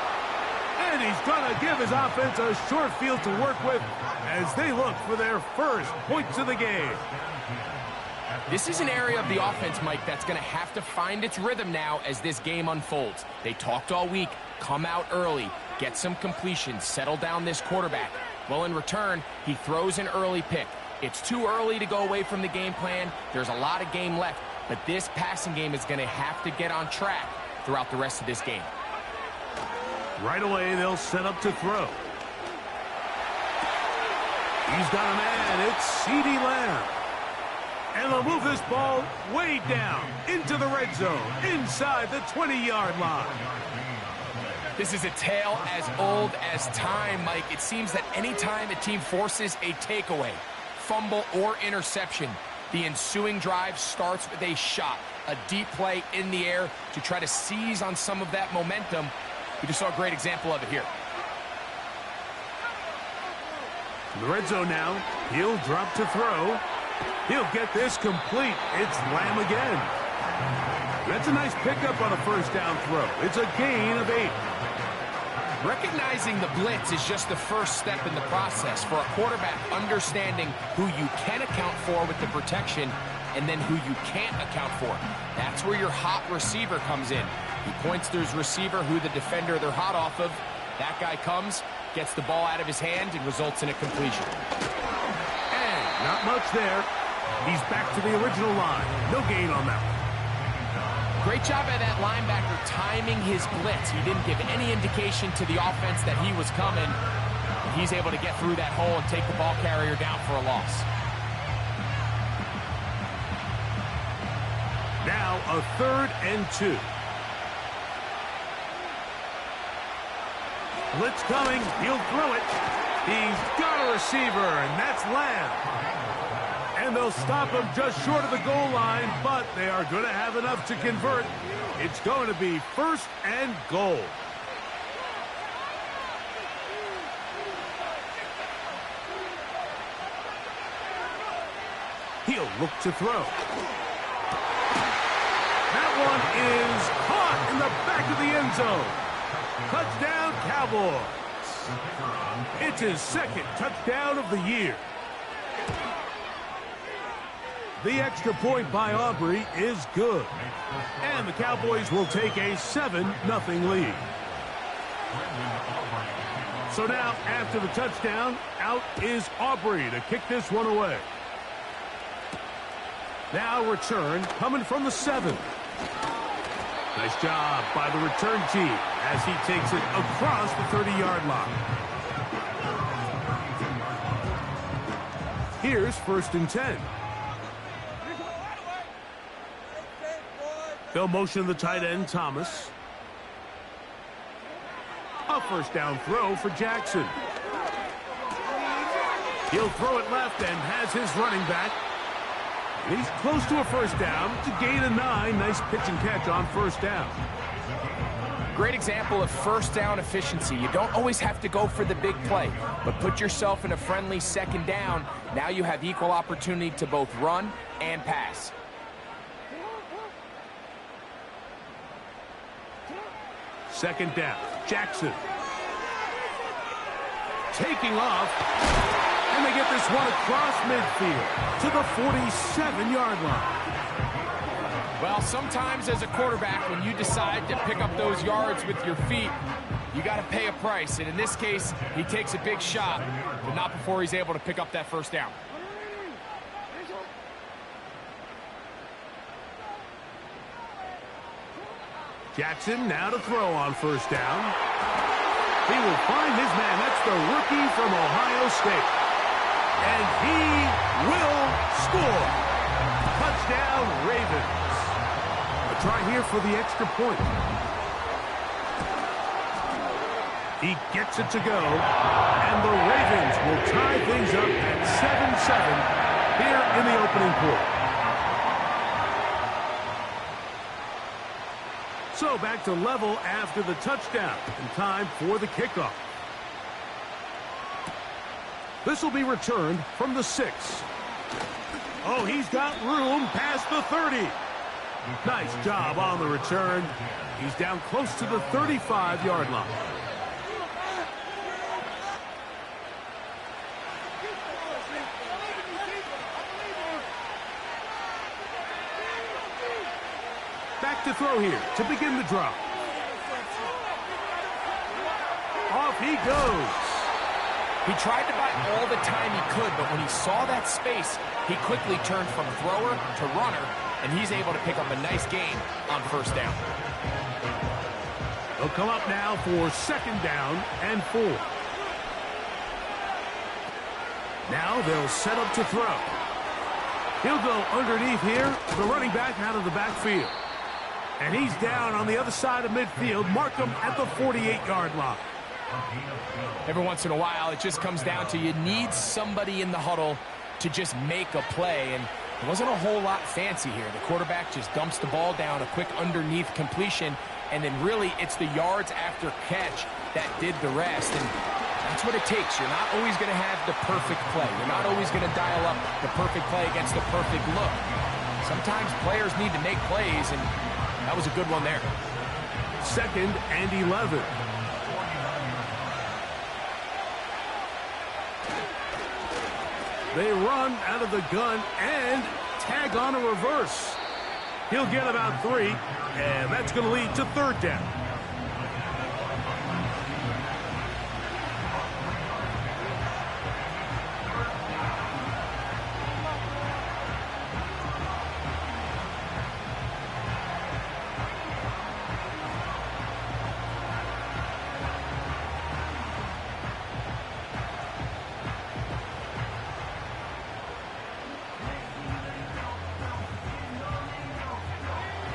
And he's going to give his offense a short field to work with as they look for their first points of the game. This is an area of the offense, Mike, that's going to have to find its rhythm now as this game unfolds. They talked all week, come out early, get some completions, settle down this quarterback. Well, in return, he throws an early pick. It's too early to go away from the game plan. There's a lot of game left, but this passing game is going to have to get on track throughout the rest of this game. Right away, they'll set up to throw. He's got a man. It's CeeDee Lamb. And they'll move this ball way down into the red zone, inside the 20-yard line. This is a tale as old as time, Mike. It seems that any time a team forces a takeaway, fumble, or interception, the ensuing drive starts with a shot, a deep play in the air to try to seize on some of that momentum. We just saw a great example of it here. In the red zone now, he'll drop to throw. He'll get this complete. It's Lamb again. That's a nice pickup on a 1st down throw. It's a gain of 8. Recognizing the blitz is just the first step in the process for a quarterback understanding who you can account for with the protection and then who you can't account for. That's where your hot receiver comes in. He points to his receiver who the defender they're hot off of. That guy comes, gets the ball out of his hand, and results in a completion. And not much there. He's back to the original line. No gain on that one. Great job by that linebacker timing his blitz. He didn't give any indication to the offense that he was coming. He's able to get through that hole and take the ball carrier down for a loss. Now a 3rd and 2. Blitz coming. He'll throw it. He's got a receiver, and that's Lamb. And they'll stop him just short of the goal line, but they are going to have enough to convert. It's going to be 1st and goal. He'll look to throw. That one is caught in the back of the end zone. Touchdown, Cowboys. It's his 2nd touchdown of the year. The extra point by Aubrey is good. And the Cowboys will take a 7-0 lead. So now, after the touchdown, out is Aubrey to kick this one away. Now return coming from the 7. Nice job by the return team as he takes it across the 30-yard line. Here's 1st and 10. They'll motion the tight end, Thomas. A 1st down throw for Jackson. He'll throw it left and has his running back. He's close to a 1st down to gain a 9. Nice pitch and catch on 1st down. Great example of 1st down efficiency. You don't always have to go for the big play, but put yourself in a friendly 2nd down. Now you have equal opportunity to both run and pass. Second down, Jackson. Taking off, and they get this one across midfield to the 47-yard line. Well, sometimes as a quarterback, when you decide to pick up those yards with your feet, you got to pay a price. And in this case, he takes a big shot, but not before he's able to pick up that 1st down. Jackson now to throw on 1st down. He will find his man. That's the rookie from Ohio State. And he will score. Touchdown, Ravens. A try here for the extra point. He gets it to go. And the Ravens will tie things up at 7-7 here in the opening quarter. So back to level after the touchdown, and time for the kickoff. This will be returned from the 6. Oh, he's got room past the 30. Nice job on the return. He's down close to the 35-yard line. Back to throw here to begin the drive. Off he goes. He tried to buy all the time he could, but when he saw that space, he quickly turned from thrower to runner, and he's able to pick up a nice gain on 1st down. They'll come up now for 2nd down and 4. Now they'll set up to throw. He'll go underneath here, the running back out of the backfield. And he's down on the other side of midfield. Mark him at the 48-yard line. Every once in a while, it just comes down to you need somebody in the huddle to just make a play. And there wasn't a whole lot fancy here. The quarterback just dumps the ball down, a quick underneath completion, and then really it's the yards after catch that did the rest. And that's what it takes. You're not always going to have the perfect play. You're not always going to dial up the perfect play against the perfect look. Sometimes players need to make plays, and that was a good one there. 2nd and 11. They run out of the gun and tag on a reverse. He'll get about 3, and that's going to lead to 3rd down.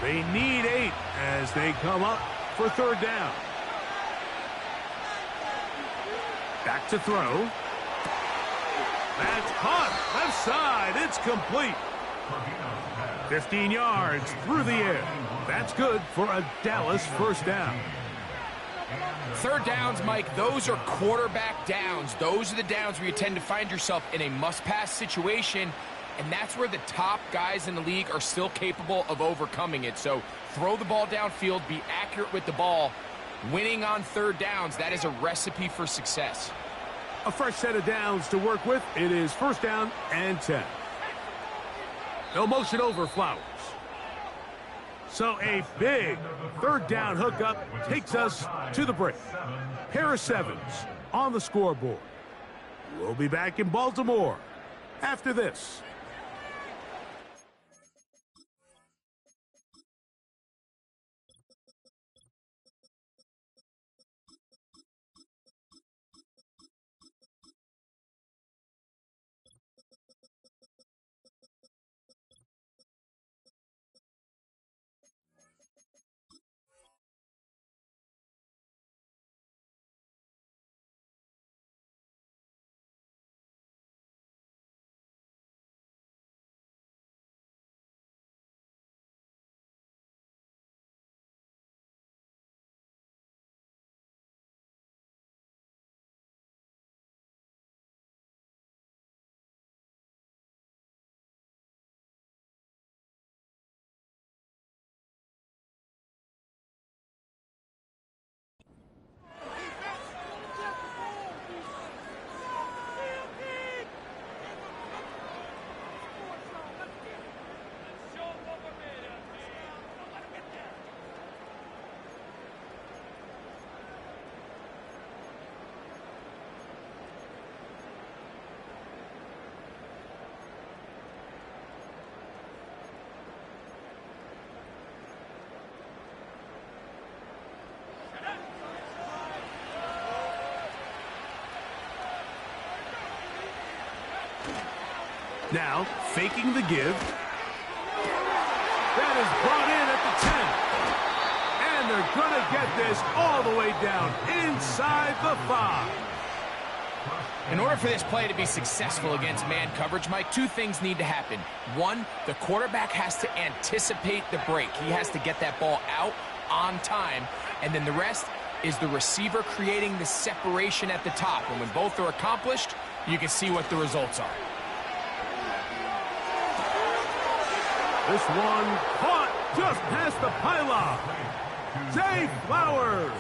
They need 8 as they come up for third down. Back to throw. That's caught. Left side. It's complete. 15 yards through the air. That's good for a Dallas first down. Third downs, Mike, those are quarterback downs. Those are the downs where you tend to find yourself in a must-pass situation, and that's where the top guys in the league are still capable of overcoming it. So throw the ball downfield, be accurate with the ball. Winning on third downs, that is a recipe for success. A fresh set of downs to work with. It is first down and 10. They'll motion over Flowers. So a big third down hookup takes us to the break. Pair of 7s on the scoreboard. We'll be back in Baltimore after this. Now, faking the give. That is brought in at the 10. And they're going to get this all the way down inside the 5. In order for this play to be successful against man coverage, Mike, 2 things need to happen. 1, the quarterback has to anticipate the break. He has to get that ball out on time. And then the rest is the receiver creating the separation at the top. And when both are accomplished, you can see what the results are. This one caught just past the pylon. Zay Flowers.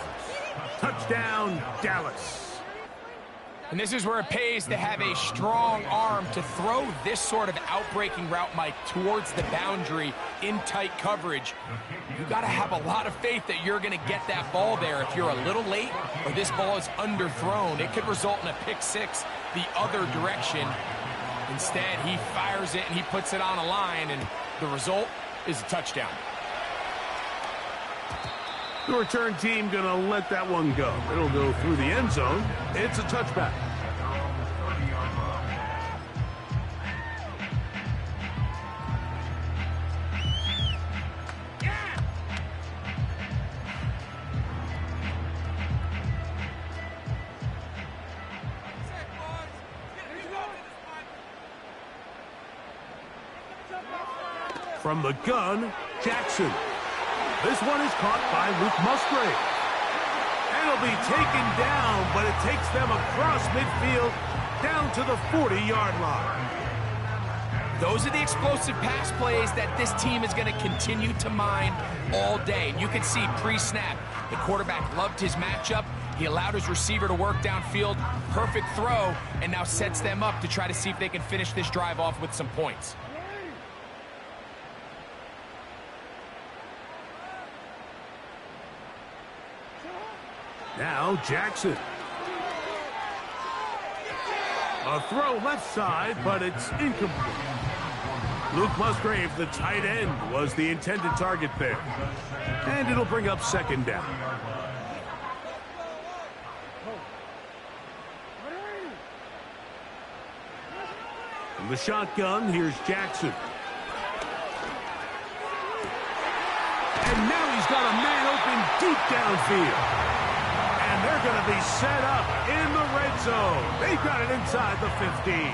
Touchdown, Dallas. And this is where it pays to have a strong arm to throw this sort of outbreaking route, Mike, towards the boundary in tight coverage. You got to have a lot of faith that you're going to get that ball there. If you're a little late or this ball is underthrown, it could result in a pick 6 the other direction. Instead, he fires it and he puts it on a line, and the result is a touchdown. The return team going to let that one go. It'll go through the end zone. It's a touchback. From the gun, Jackson. This one is caught by Luke Musgrave. And it'll be taken down, but it takes them across midfield down to the 40-yard line. Those are the explosive pass plays that this team is going to continue to mine all day. You can see pre-snap, the quarterback loved his matchup. He allowed his receiver to work downfield. Perfect throw, and now sets them up to try to see if they can finish this drive off with some points. Now Jackson. A throw left side, but it's incomplete. Luke Musgrave, the tight end, was the intended target there. And it'll bring up second down. From the shotgun, here's Jackson. And now he's got a man open deep downfield. And they're going to be set up in the red zone. They've got it inside the 15.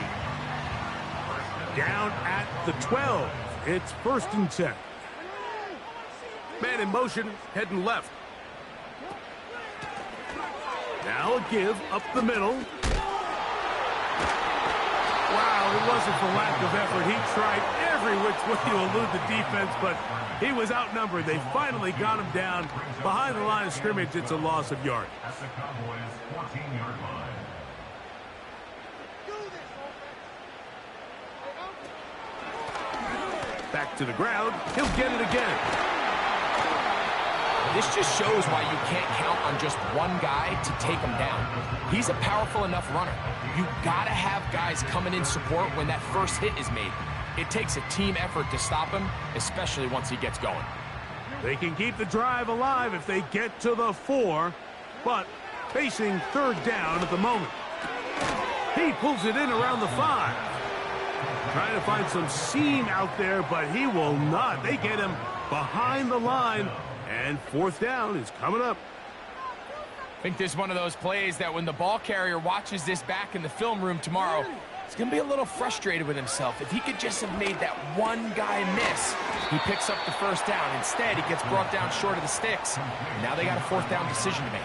Down at the 12. It's 1st and 10. Man in motion, heading left. Now a give up the middle. Wow, it wasn't for lack of effort. He tried every which way to elude the defense, but he was outnumbered. They finally got him down behind the line of scrimmage. It's a loss of yard. At the Cowboys' 14-yard line. Back to the ground. He'll get it again. This just shows why you can't count on just one guy to take him down. He's a powerful enough runner. You gotta have guys coming in support when that first hit is made. It takes a team effort to stop him, especially once he gets going. They can keep the drive alive if they get to the 4, but facing 3rd down at the moment. He pulls it in around the 5. Trying to find some seam out there, but he will not. They get him behind the line, and 4th down is coming up. I think this is one of those plays that when the ball carrier watches this back in the film room tomorrow, he's going to be a little frustrated with himself. If he could just have made that one guy miss, he picks up the 1st down. Instead, he gets brought down short of the sticks. Now they got a 4th down decision to make.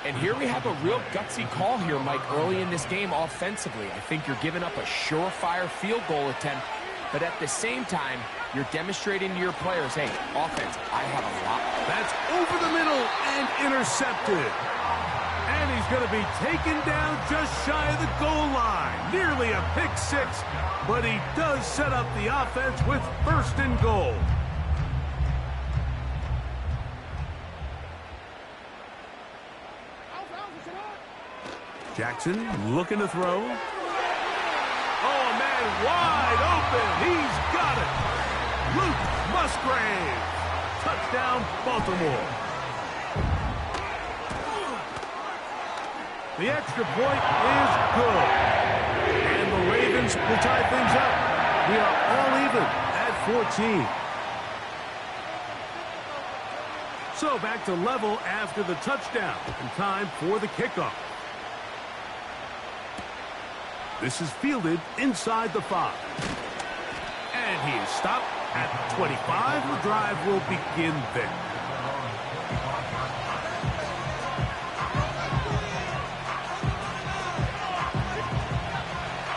And here we have a real gutsy call here, Mike, early in this game offensively. I think you're giving up a surefire field goal attempt, but at the same time, you're demonstrating to your players, hey, offense, I have a lot. That's over the middle and intercepted. And he's going to be taken down just shy of the goal line. Nearly a pick 6, but he does set up the offense with 1st and goal. Jackson looking to throw. Oh, man, wide open. He's got it. Luke Musgrave. Touchdown, Baltimore. The extra point is good. And the Ravens will tie things up. We are all even at 14. So back to level after the touchdown. And time for the kickoff. This is fielded inside the 5. And he is stopped at the 25. The drive will begin there.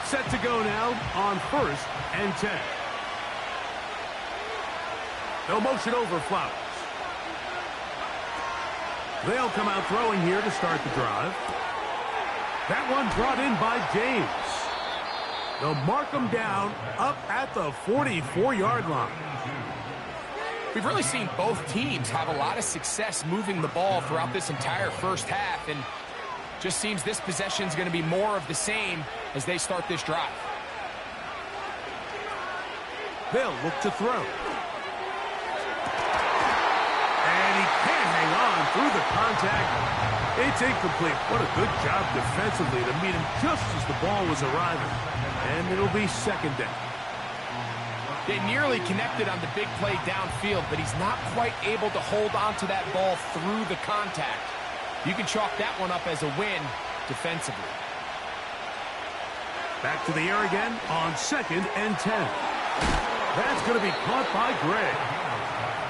Set to go now on 1st and 10. No motion over Flowers. They'll come out throwing here to start the drive. That one brought in by James. They'll mark him down up at the 44-yard line. We've really seen both teams have a lot of success moving the ball throughout this entire first half, and just seems this possession is going to be more of the same as they start this drive. They'll look to throw. And he can't hang on through the contact. It's incomplete. What a good job defensively to meet him just as the ball was arriving. And it'll be 2nd down. They nearly connected on the big play downfield, but he's not quite able to hold on to that ball through the contact. You can chalk that one up as a win defensively. Back to the air again on 2nd and 10. That's going to be caught by Gregg.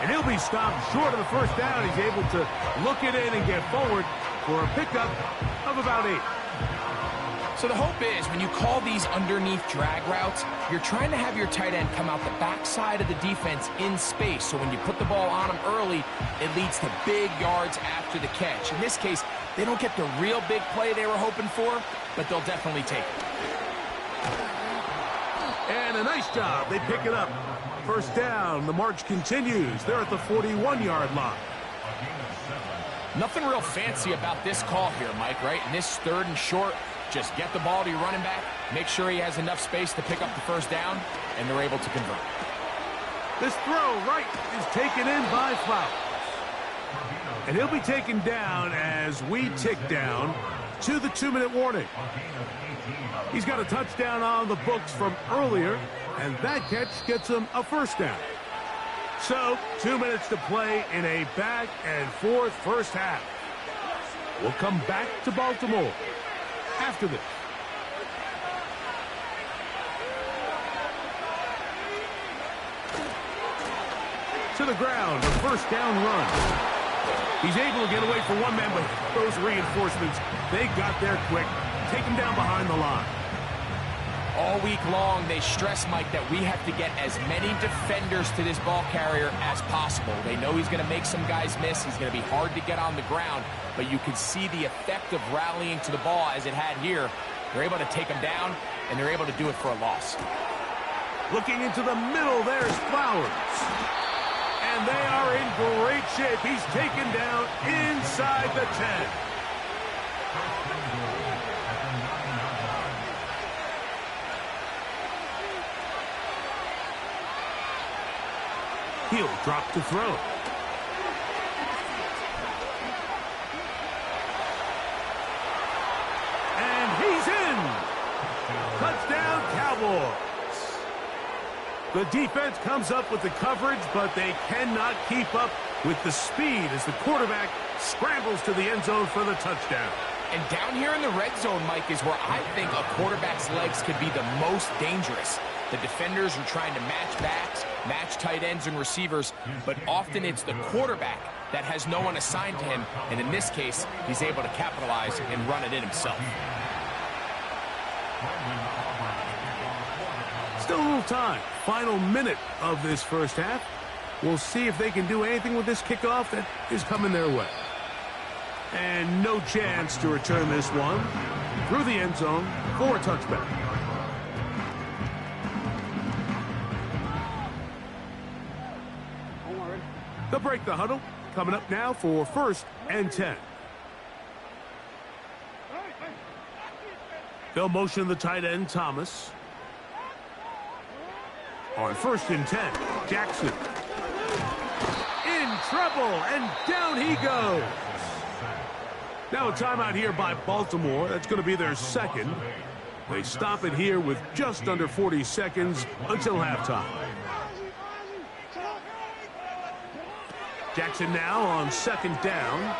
And he'll be stopped short of the 1st down. He's able to look it in and get forward for a pickup of about 8. So the hope is when you call these underneath drag routes, you're trying to have your tight end come out the backside of the defense in space. So when you put the ball on him early, it leads to big yards after the catch. In this case, they don't get the real big play they were hoping for, but they'll definitely take it. And a nice job. They pick it up. 1st down. The march continues. They're at the 41-yard line. Nothing real fancy about this call here, Mike, right? In this 3rd and short, just get the ball to your running back, make sure he has enough space to pick up the 1st down, and they're able to convert. This throw right is taken in by Flowers. And he'll be taken down as we tick down to the 2-minute warning. He's got a touchdown on the books from earlier, and that catch gets him a 1st down. So, 2 minutes to play in a back-and-forth first half. We'll come back to Baltimore after this. To the ground, a first down run. He's able to get away from one man, but those reinforcements, they got there quick. Take him down behind the line. All week long, they stress, Mike, that we have to get as many defenders to this ball carrier as possible. They know he's going to make some guys miss. He's going to be hard to get on the ground, but you can see the effect of rallying to the ball as it had here. They're able to take him down, and they're able to do it for a loss. Looking into the middle, there's Flowers. And they are in great shape. He's taken down inside the 10. He'll drop to throw. And he's in. Touchdown, Cowboys. The defense comes up with the coverage, but they cannot keep up with the speed as the quarterback scrambles to the end zone for the touchdown. And down here in the red zone, Mike, is where I think a quarterback's legs could be the most dangerous. The defenders are trying to match backs, match tight ends and receivers, but often it's the quarterback that has no one assigned to him, and in this case, he's able to capitalize and run it in himself. Still a little time. Final minute of this first half. We'll see if they can do anything with this kickoff that is coming their way. And no chance to return this one through the end zone for a touchback. They'll break the huddle. Coming up now for 1st and 10. They'll motion the tight end, Thomas. On 1st and 10, Jackson. In trouble, and down he goes. Now a timeout here by Baltimore. That's going to be their second. They stop it here with just under 40 seconds until halftime. Jackson now on 2nd down.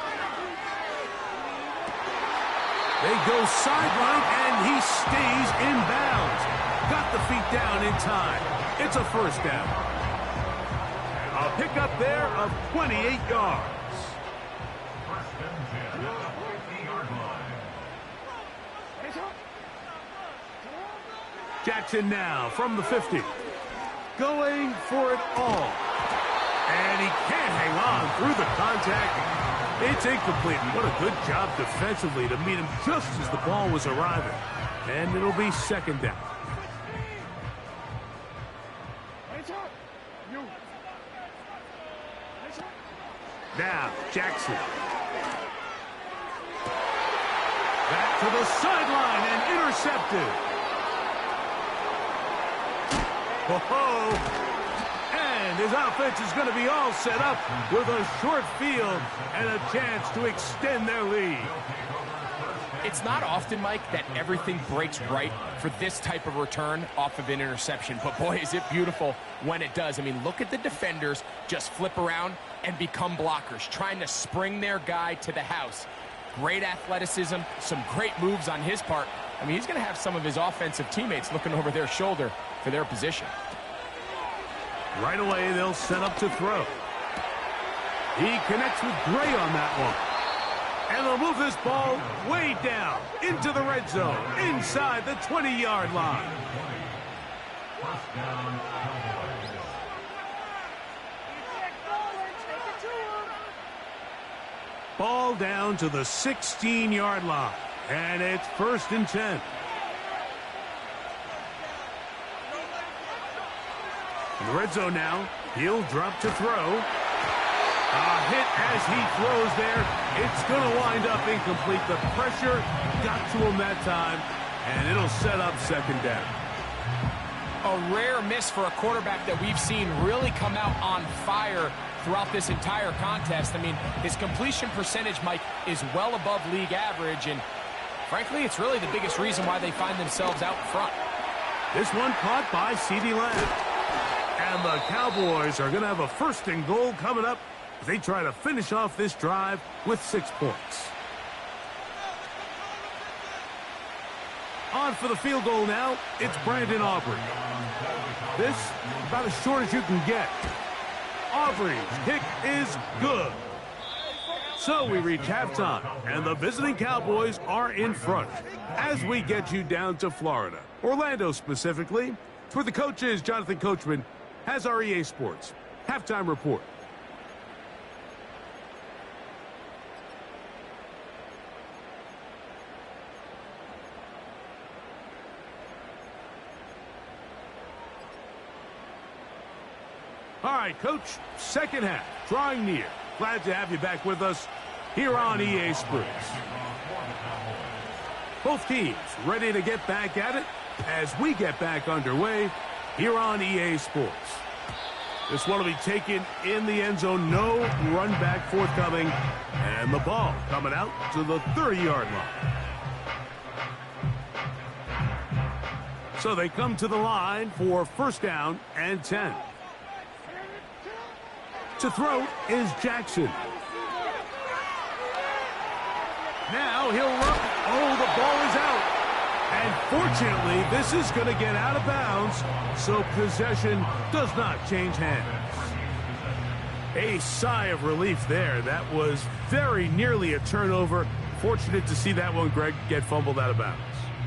They go sideline, and he stays in bounds. Got the feet down in time. It's a first down. A pickup there of 28 yards. Jackson now from the 50. Going for it all. And he can't hang on through the contact. It's incomplete. What a good job defensively to meet him just as the ball was arriving. And it'll be 2nd down. Now, Jackson. Back to the sideline and intercepted. And his offense is going to be all set up with a short field and a chance to extend their lead. It's not often, Mike, that everything breaks right for this type of return off of an interception. But, boy, is it beautiful when it does. I mean, look at the defenders just flip around and become blockers, trying to spring their guy to the house. Great athleticism, some great moves on his part. I mean, he's going to have some of his offensive teammates looking over their shoulder for their position. Right away, they'll set up to throw. He connects with Gray on that one. And they'll move this ball way down into the red zone, inside the 20-yard line. Ball down to the 16-yard line, and it's 1st and 10. In the red zone now, he'll drop to throw. A hit as he throws there. It's going to wind up incomplete. The pressure got to him that time, and it'll set up 2nd down. A rare miss for a quarterback that we've seen really come out on fire throughout this entire contest. I mean, his completion percentage, Mike, is well above league average, and frankly, it's really the biggest reason why they find themselves out front. This one caught by CeeDee Lamb. And the Cowboys are going to have a 1st and goal coming up as they try to finish off this drive with 6 points. On for the field goal now, it's Brandon Aubrey. This, about as short as you can get. Aubrey's kick is good. So we reach halftime, and the visiting Cowboys are in front as we get you down to Florida, Orlando specifically, where the coach is Jonathan Coachman, has our EA Sports halftime report. All right, Coach, second half, drawing near. Glad to have you back with us here on EA Sports. Both teams ready to get back at it as we get back underway here on EA Sports. This one will be taken in the end zone. No run back forthcoming. And the ball coming out to the 30-yard line. So they come to the line for 1st down and 10. To throw is Jackson. Now he'll run. Oh, the ball is out. And fortunately, this is going to get out of bounds, so possession does not change hands. A sigh of relief there. That was very nearly a turnover. Fortunate to see that one, Greg, get fumbled out of bounds.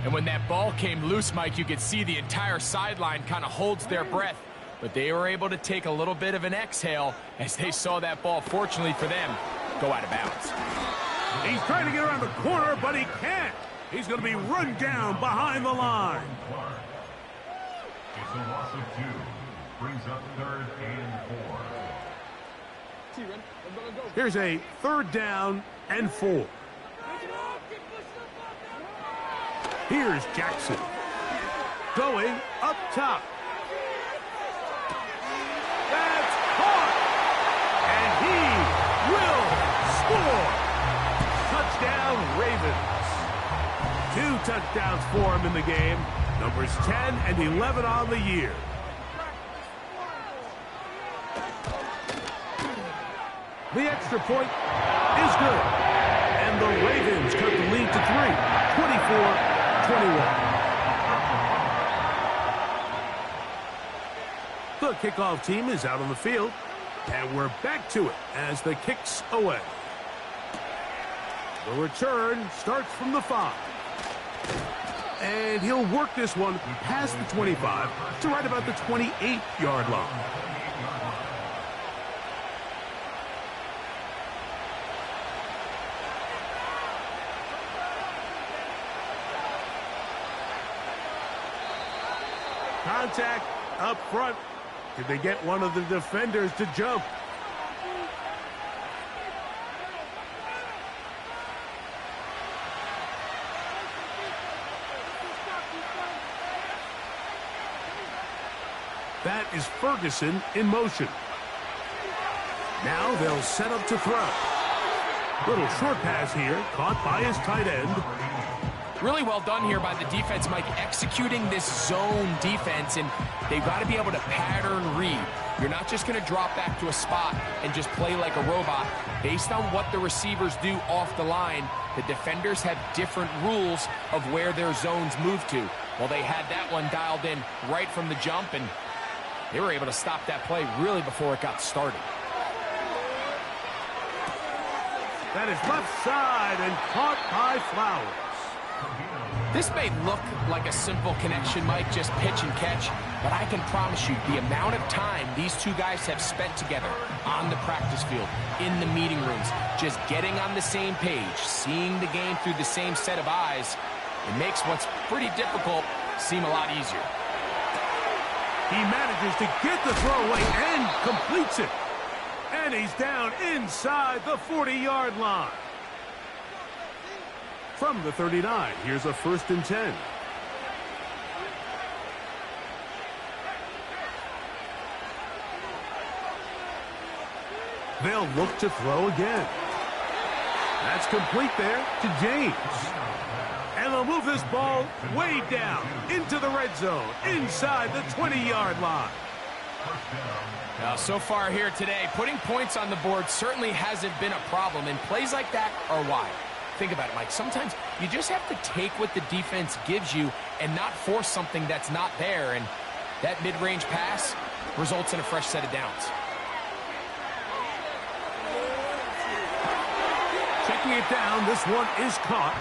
And when that ball came loose, Mike, you could see the entire sideline kind of holds their breath. But they were able to take a little bit of an exhale as they saw that ball, fortunately for them, go out of bounds. He's trying to get around the corner, but he can't. He's going to be run down behind the line. It's a loss of 2. Brings up 3rd and 4. Here's a 3rd down and 4. Here's Jackson. Going up top. That's caught. And he will score. Touchdown, Ravens. 2 touchdowns for him in the game. Numbers 10 and 11 on the year. The extra point is good. And the Ravens cut the lead to 3, 24-21. The kickoff team is out on the field, and we're back to it as the kick's away. The return starts from the 5. And he'll work this one past the 25 to right about the 28-yard line. Contact up front. Did they get one of the defenders to jump? That is Ferguson in motion. Now they'll set up to throw. Little short pass here, caught by his tight end. Really well done here by the defense, Mike, executing this zone defense, and they've got to be able to pattern read. You're not just going to drop back to a spot and just play like a robot. Based on what the receivers do off the line, the defenders have different rules of where their zones move to. Well, they had that one dialed in right from the jump, and they were able to stop that play really before it got started. That is left side and caught by Flowers. This may look like a simple connection, Mike, just pitch and catch, but I can promise you the amount of time these two guys have spent together on the practice field, in the meeting rooms, just getting on the same page, seeing the game through the same set of eyes, it makes what's pretty difficult seem a lot easier. He manages to get the throwaway and completes it. And he's down inside the 40-yard line. From the 39, here's a 1st and 10. They'll look to throw again. That's complete there to James. And they'll move this ball way down into the red zone, inside the 20-yard line. Now, so far here today, putting points on the board certainly hasn't been a problem, and plays like that are why. Think about it, Mike. Sometimes you just have to take what the defense gives you and not force something that's not there, and that mid-range pass results in a fresh set of downs. Checking it down, this one is caught.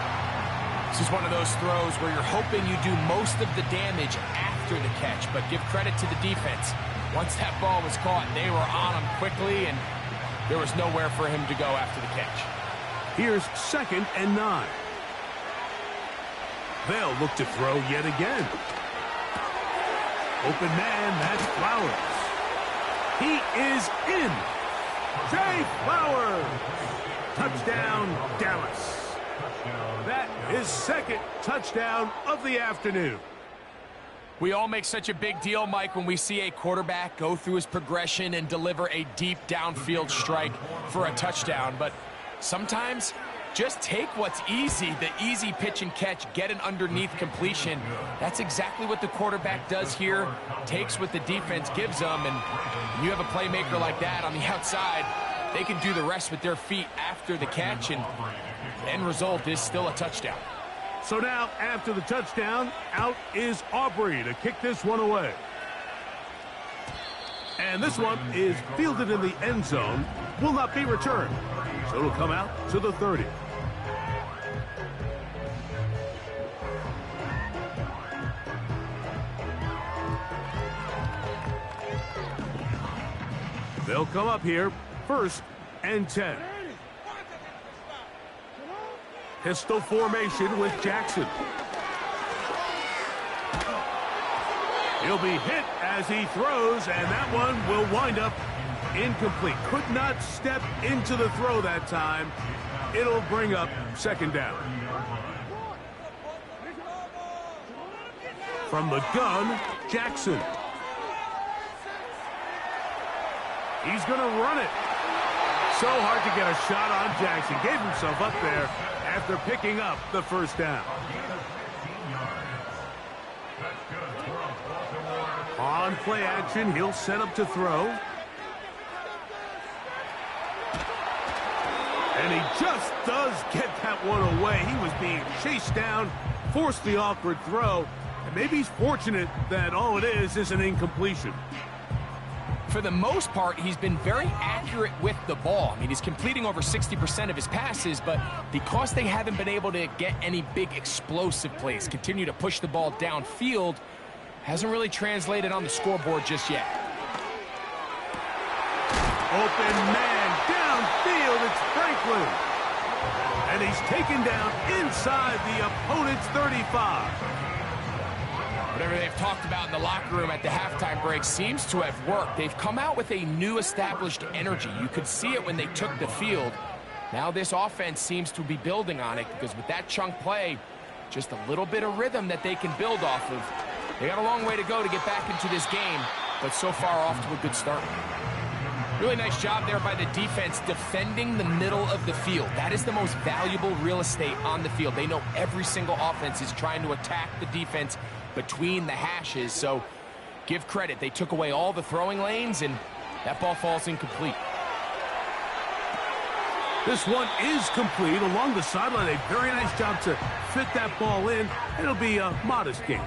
This is one of those throws where you're hoping you do most of the damage after the catch, but give credit to the defense. Once that ball was caught, they were on him quickly, and there was nowhere for him to go after the catch. Here's 2nd and 9. They'll look to throw yet again. Open man, that's Flowers. He is in. Jay Flowers. Touchdown, Dallas. That is 2nd touchdown of the afternoon. We all make such a big deal, Mike, when we see a quarterback go through his progression and deliver a deep downfield strike for a touchdown. But sometimes, just take what's easy, the easy pitch and catch, get an underneath completion. That's exactly what the quarterback does here, takes what the defense gives them, and you have a playmaker like that on the outside, they can do the rest with their feet after the catch, and the end result is still a touchdown. So now, after the touchdown, out is Aubrey to kick this one away. And this one is fielded in the end zone, will not be returned. So it'll come out to the 30. They'll come up here, 1st and 10. Pistol formation with Jackson. He'll be hit as he throws, and that one will wind up incomplete. Could not step into the throw that time. It'll bring up 2nd down. From the gun, Jackson. He's going to run it. So hard to get a shot on Jackson. Gave himself up there after picking up the 1st down. On play action, he'll set up to throw. And he just does get that one away. He was being chased down, forced the awkward throw, and maybe he's fortunate that all it is an incompletion. For the most part, he's been very accurate with the ball. I mean, he's completing over 60% of his passes, but because they haven't been able to get any big explosive plays, continue to push the ball downfield, hasn't really translated on the scoreboard just yet. Open man, downfield, it's Franklin. And he's taken down inside the opponent's 35. Whatever they've talked about in the locker room at the halftime break seems to have worked. They've come out with a new established energy. You could see it when they took the field. Now this offense seems to be building on it, because with that chunk play, just a little bit of rhythm that they can build off of. They got a long way to go to get back into this game, but so far off to a good start. Really nice job there by the defense defending the middle of the field. That is the most valuable real estate on the field. They know every single offense is trying to attack the defense between the hashes, so give credit. They took away all the throwing lanes, and that ball falls incomplete. This one is complete along the sideline. A very nice job to fit that ball in. It'll be a modest gain.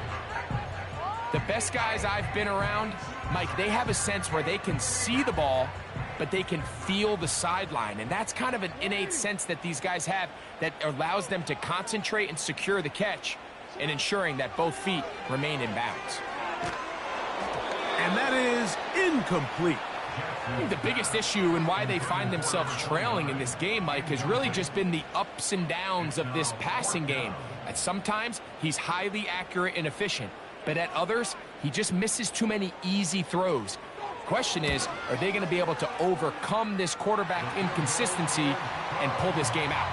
The best guys I've been around, Mike, they have a sense where they can see the ball, but they can feel the sideline. And that's kind of an innate sense that these guys have that allows them to concentrate and secure the catch and ensuring that both feet remain in bounds. And that is incomplete. I think the biggest issue and why they find themselves trailing in this game, Mike, has really just been the ups and downs of this passing game. At sometimes, he's highly accurate and efficient, but at others, he just misses too many easy throws. Question is, are they going to be able to overcome this quarterback inconsistency and pull this game out?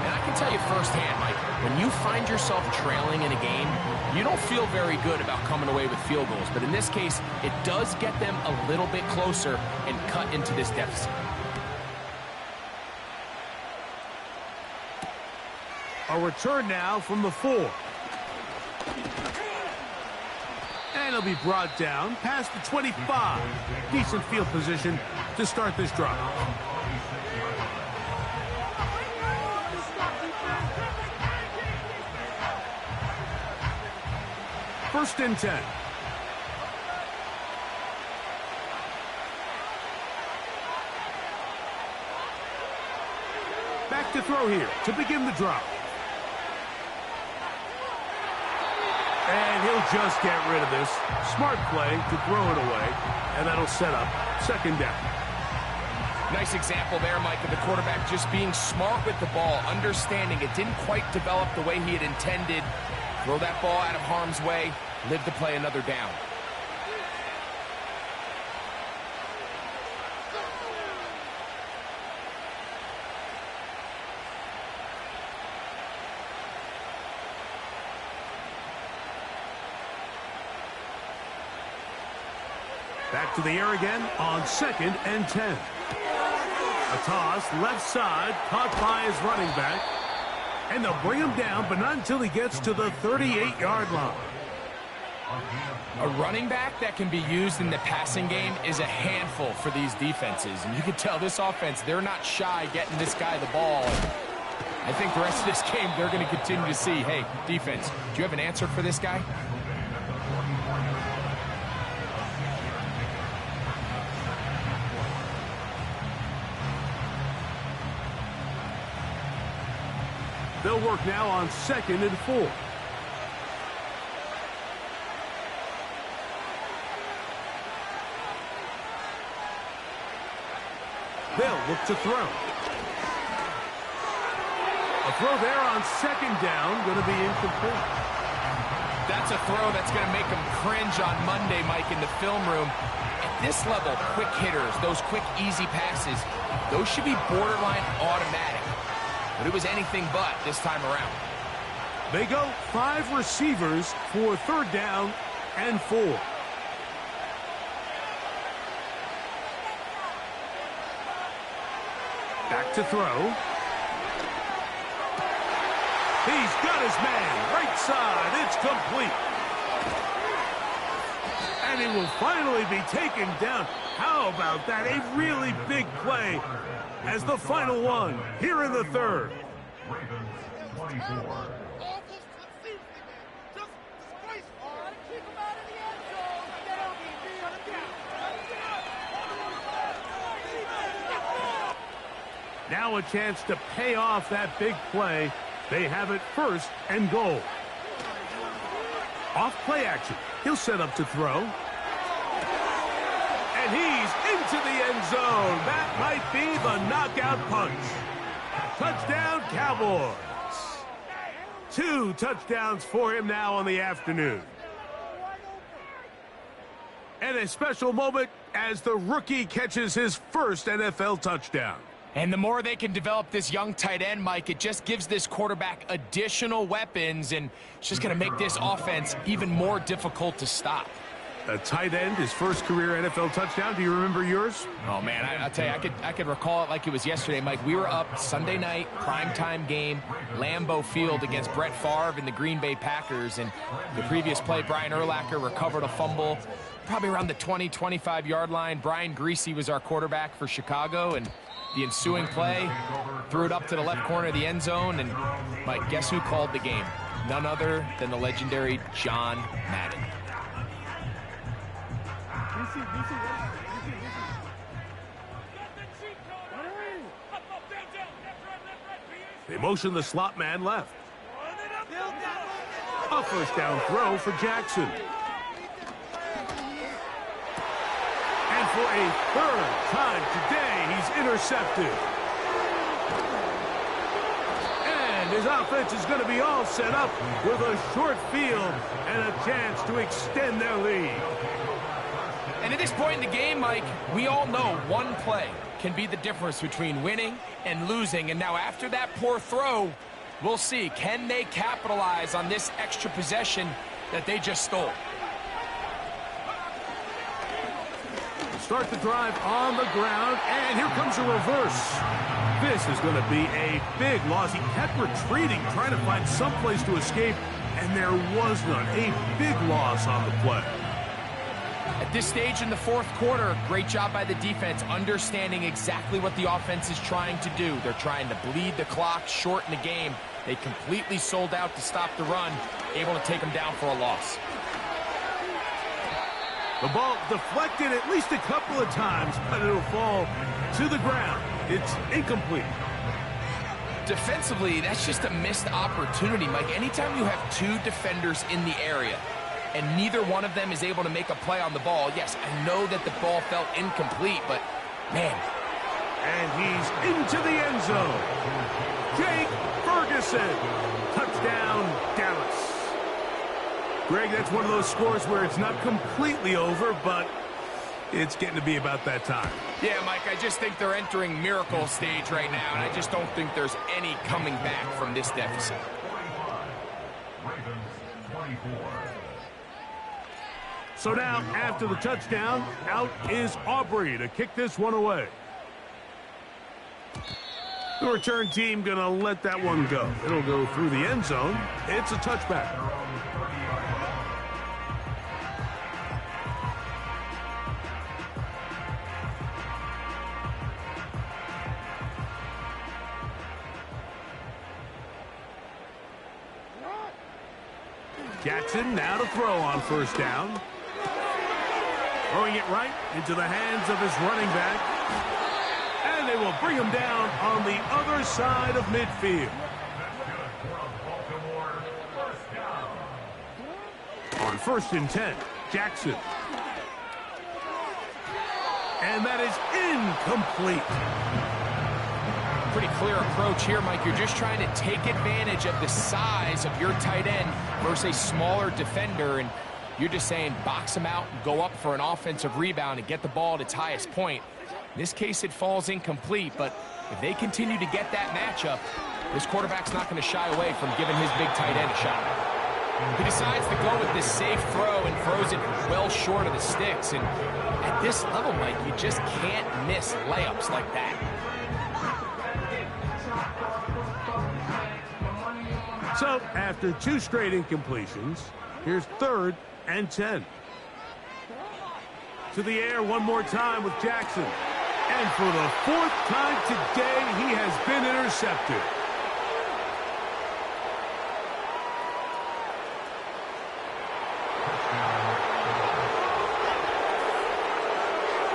And I can tell you firsthand, Mike, when you find yourself trailing in a game, you don't feel very good about coming away with field goals. But in this case, it does get them a little bit closer and cut into this deficit. A return now from the 4. And he'll be brought down past the 25. Decent field position to start this drive. First and 10. Back to throw here to begin the drive. And he'll just get rid of this. Smart play to throw it away, and that'll set up second down. Nice example there, Mike, of the quarterback just being smart with the ball, understanding it didn't quite develop the way he had intended. Throw that ball out of harm's way, live to play another down. Back to the air again on second and 10. A toss, left side, caught by his running back. And they'll bring him down, but not until he gets to the 38-yard line. A running back that can be used in the passing game is a handful for these defenses. And you can tell this offense, they're not shy getting this guy the ball. I think the rest of this game, they're going to continue to see, hey, defense, do you have an answer for this guy? They'll work now on second and 4. They'll look to throw. A throw there on second down, going to be incomplete. That's a throw that's going to make them cringe on Monday, Mike, in the film room. At this level, quick hitters, those quick, easy passes, those should be borderline automatic. But it was anything but this time around. They go 5 receivers for third down and 4. Back to throw. He's got his man. Right side. It's complete. And he will finally be taken down. How about that? A really big play as the final one here in the third. Ravens 24. Now a chance to pay off that big play. They have it first and goal. Off play action. He'll set up to throw. And he's into the end zone. That might be the knockout punch. Touchdown, Cowboys. 2 touchdowns for him now on the afternoon. And a special moment as the rookie catches his first NFL touchdown. And the more they can develop this young tight end, Mike, it just gives this quarterback additional weapons, and it's just going to make this offense even more difficult to stop. A tight end, his first career NFL touchdown. Do you remember yours? Oh, man, I'll tell you, I could recall it like it was yesterday, Mike. We were up Sunday night, primetime game, Lambeau Field against Brett Favre and the Green Bay Packers. And the previous play, Brian Urlacher recovered a fumble probably around the 20, 25-yard line. Brian Greasy was our quarterback for Chicago, and the ensuing play, threw it up to the left corner of the end zone, and Mike, guess who called the game? None other than the legendary John Madden. They motion the slot man left. A first down throw for Jackson. And for a third time today, he's intercepted. And his offense is going to be all set up with a short field and a chance to extend their lead. And at this point in the game, Mike, we all know one play can be the difference between winning and losing. And now after that poor throw, we'll see, can they capitalize on this extra possession that they just stole? Start the drive on the ground, and here comes a reverse. This is going to be a big loss. He kept retreating, trying to find some place to escape, and there was none. A big loss on the play. At this stage in the fourth quarter, great job by the defense, understanding exactly what the offense is trying to do. They're trying to bleed the clock, shorten the game. They completely sold out to stop the run, able to take them down for a loss. The ball deflected at least a couple of times, but it'll fall to the ground. It's incomplete. Defensively, that's just a missed opportunity, Mike. Anytime you have two defenders in the area and neither one of them is able to make a play on the ball, yes, I know that the ball felt incomplete, but man. And he's into the end zone. Jake Ferguson. Touchdown, Dallas. Greg, that's one of those scores where it's not completely over, but it's getting to be about that time. Yeah, Mike, I just think they're entering miracle stage right now, and I just don't think there's any coming back from this deficit. So now, after the touchdown, out is Aubrey to kick this one away. The return team going to let that one go. It'll go through the end zone. It's a touchback. Jackson now to throw on first down. Throwing it right into the hands of his running back. And they will bring him down on the other side of midfield. On 1st and 10, Jackson. And that is incomplete. Pretty clear approach here, Mike. You're just trying to take advantage of the size of your tight end versus a smaller defender, and you're just saying box him out and go up for an offensive rebound and get the ball at its highest point. In this case, it falls incomplete, but if they continue to get that matchup, this quarterback's not going to shy away from giving his big tight end a shot. He decides to go with this safe throw and throws it well short of the sticks, and at this level, Mike, you just can't miss layups like that. So, after 2 straight incompletions, here's 3rd and 10. To the air one more time with Jackson. And for the 4th time today, he has been intercepted.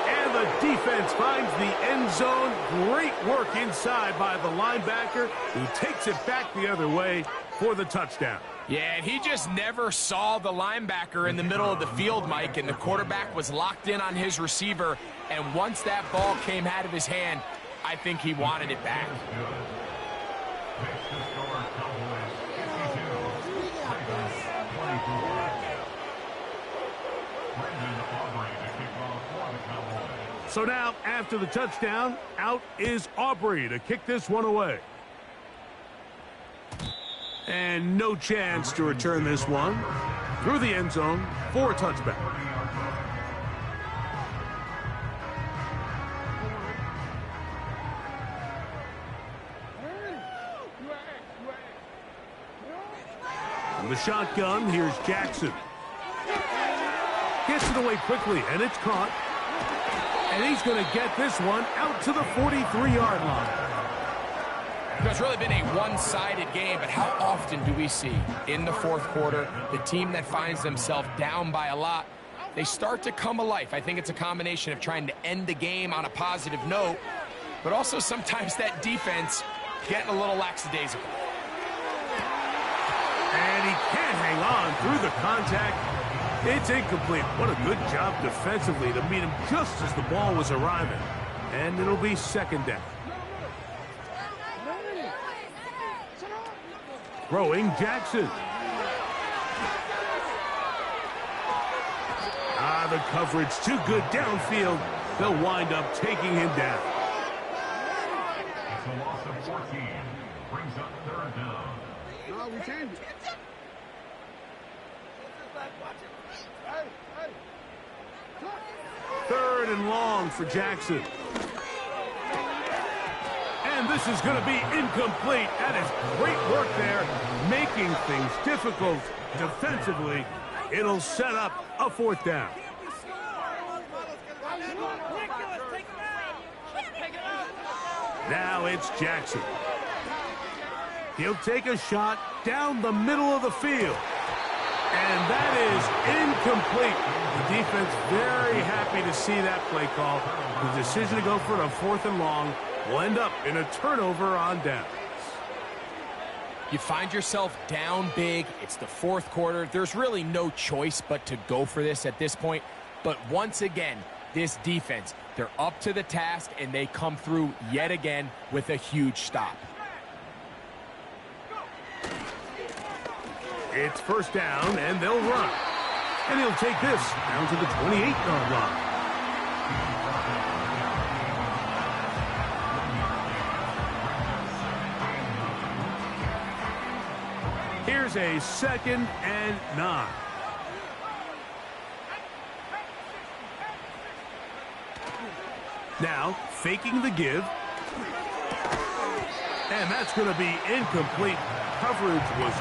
And the defense finds the end zone. Great work inside by the linebacker, who takes it back the other way for the touchdown. Yeah, and he just never saw the linebacker in the middle of the field, Mike, and the quarterback was locked in on his receiver, and once that ball came out of his hand, I think he wanted it back. So now, after the touchdown, out is Aubrey to kick this one away. And no chance to return this one through the end zone for a touchback. From the shotgun, here's Jackson. Gets it away quickly, and it's caught. And he's going to get this one out to the 43-yard line. It's really been a one-sided game, but how often do we see in the fourth quarter the team that finds themselves down by a lot, they start to come alive? I think it's a combination of trying to end the game on a positive note, but also sometimes that defense getting a little lackadaisical. And he can't hang on through the contact. It's incomplete. What a good job defensively to meet him just as the ball was arriving. And it'll be 2nd down. Throwing Jackson. The coverage too good downfield. They'll wind up taking him down. It's a loss of 14. Brings up 3rd down. No, we changed it. 3rd and long for Jackson. And this is going to be incomplete. That is great work there, making things difficult defensively. It'll set up a 4th down. Now it's Jackson. He'll take a shot down the middle of the field. And that is incomplete. The defense very happy to see that play call. The decision to go for it on 4th and long will end up in a turnover on downs. You find yourself down big. It's the 4th quarter. There's really no choice but to go for this at this point. But once again, this defense, they're up to the task, and they come through yet again with a huge stop. It's 1st down, and they'll run. And he'll take this down to the 28-yard line. Here's a 2nd and 9. Now, faking the give. And that's going to be incomplete. Coverage was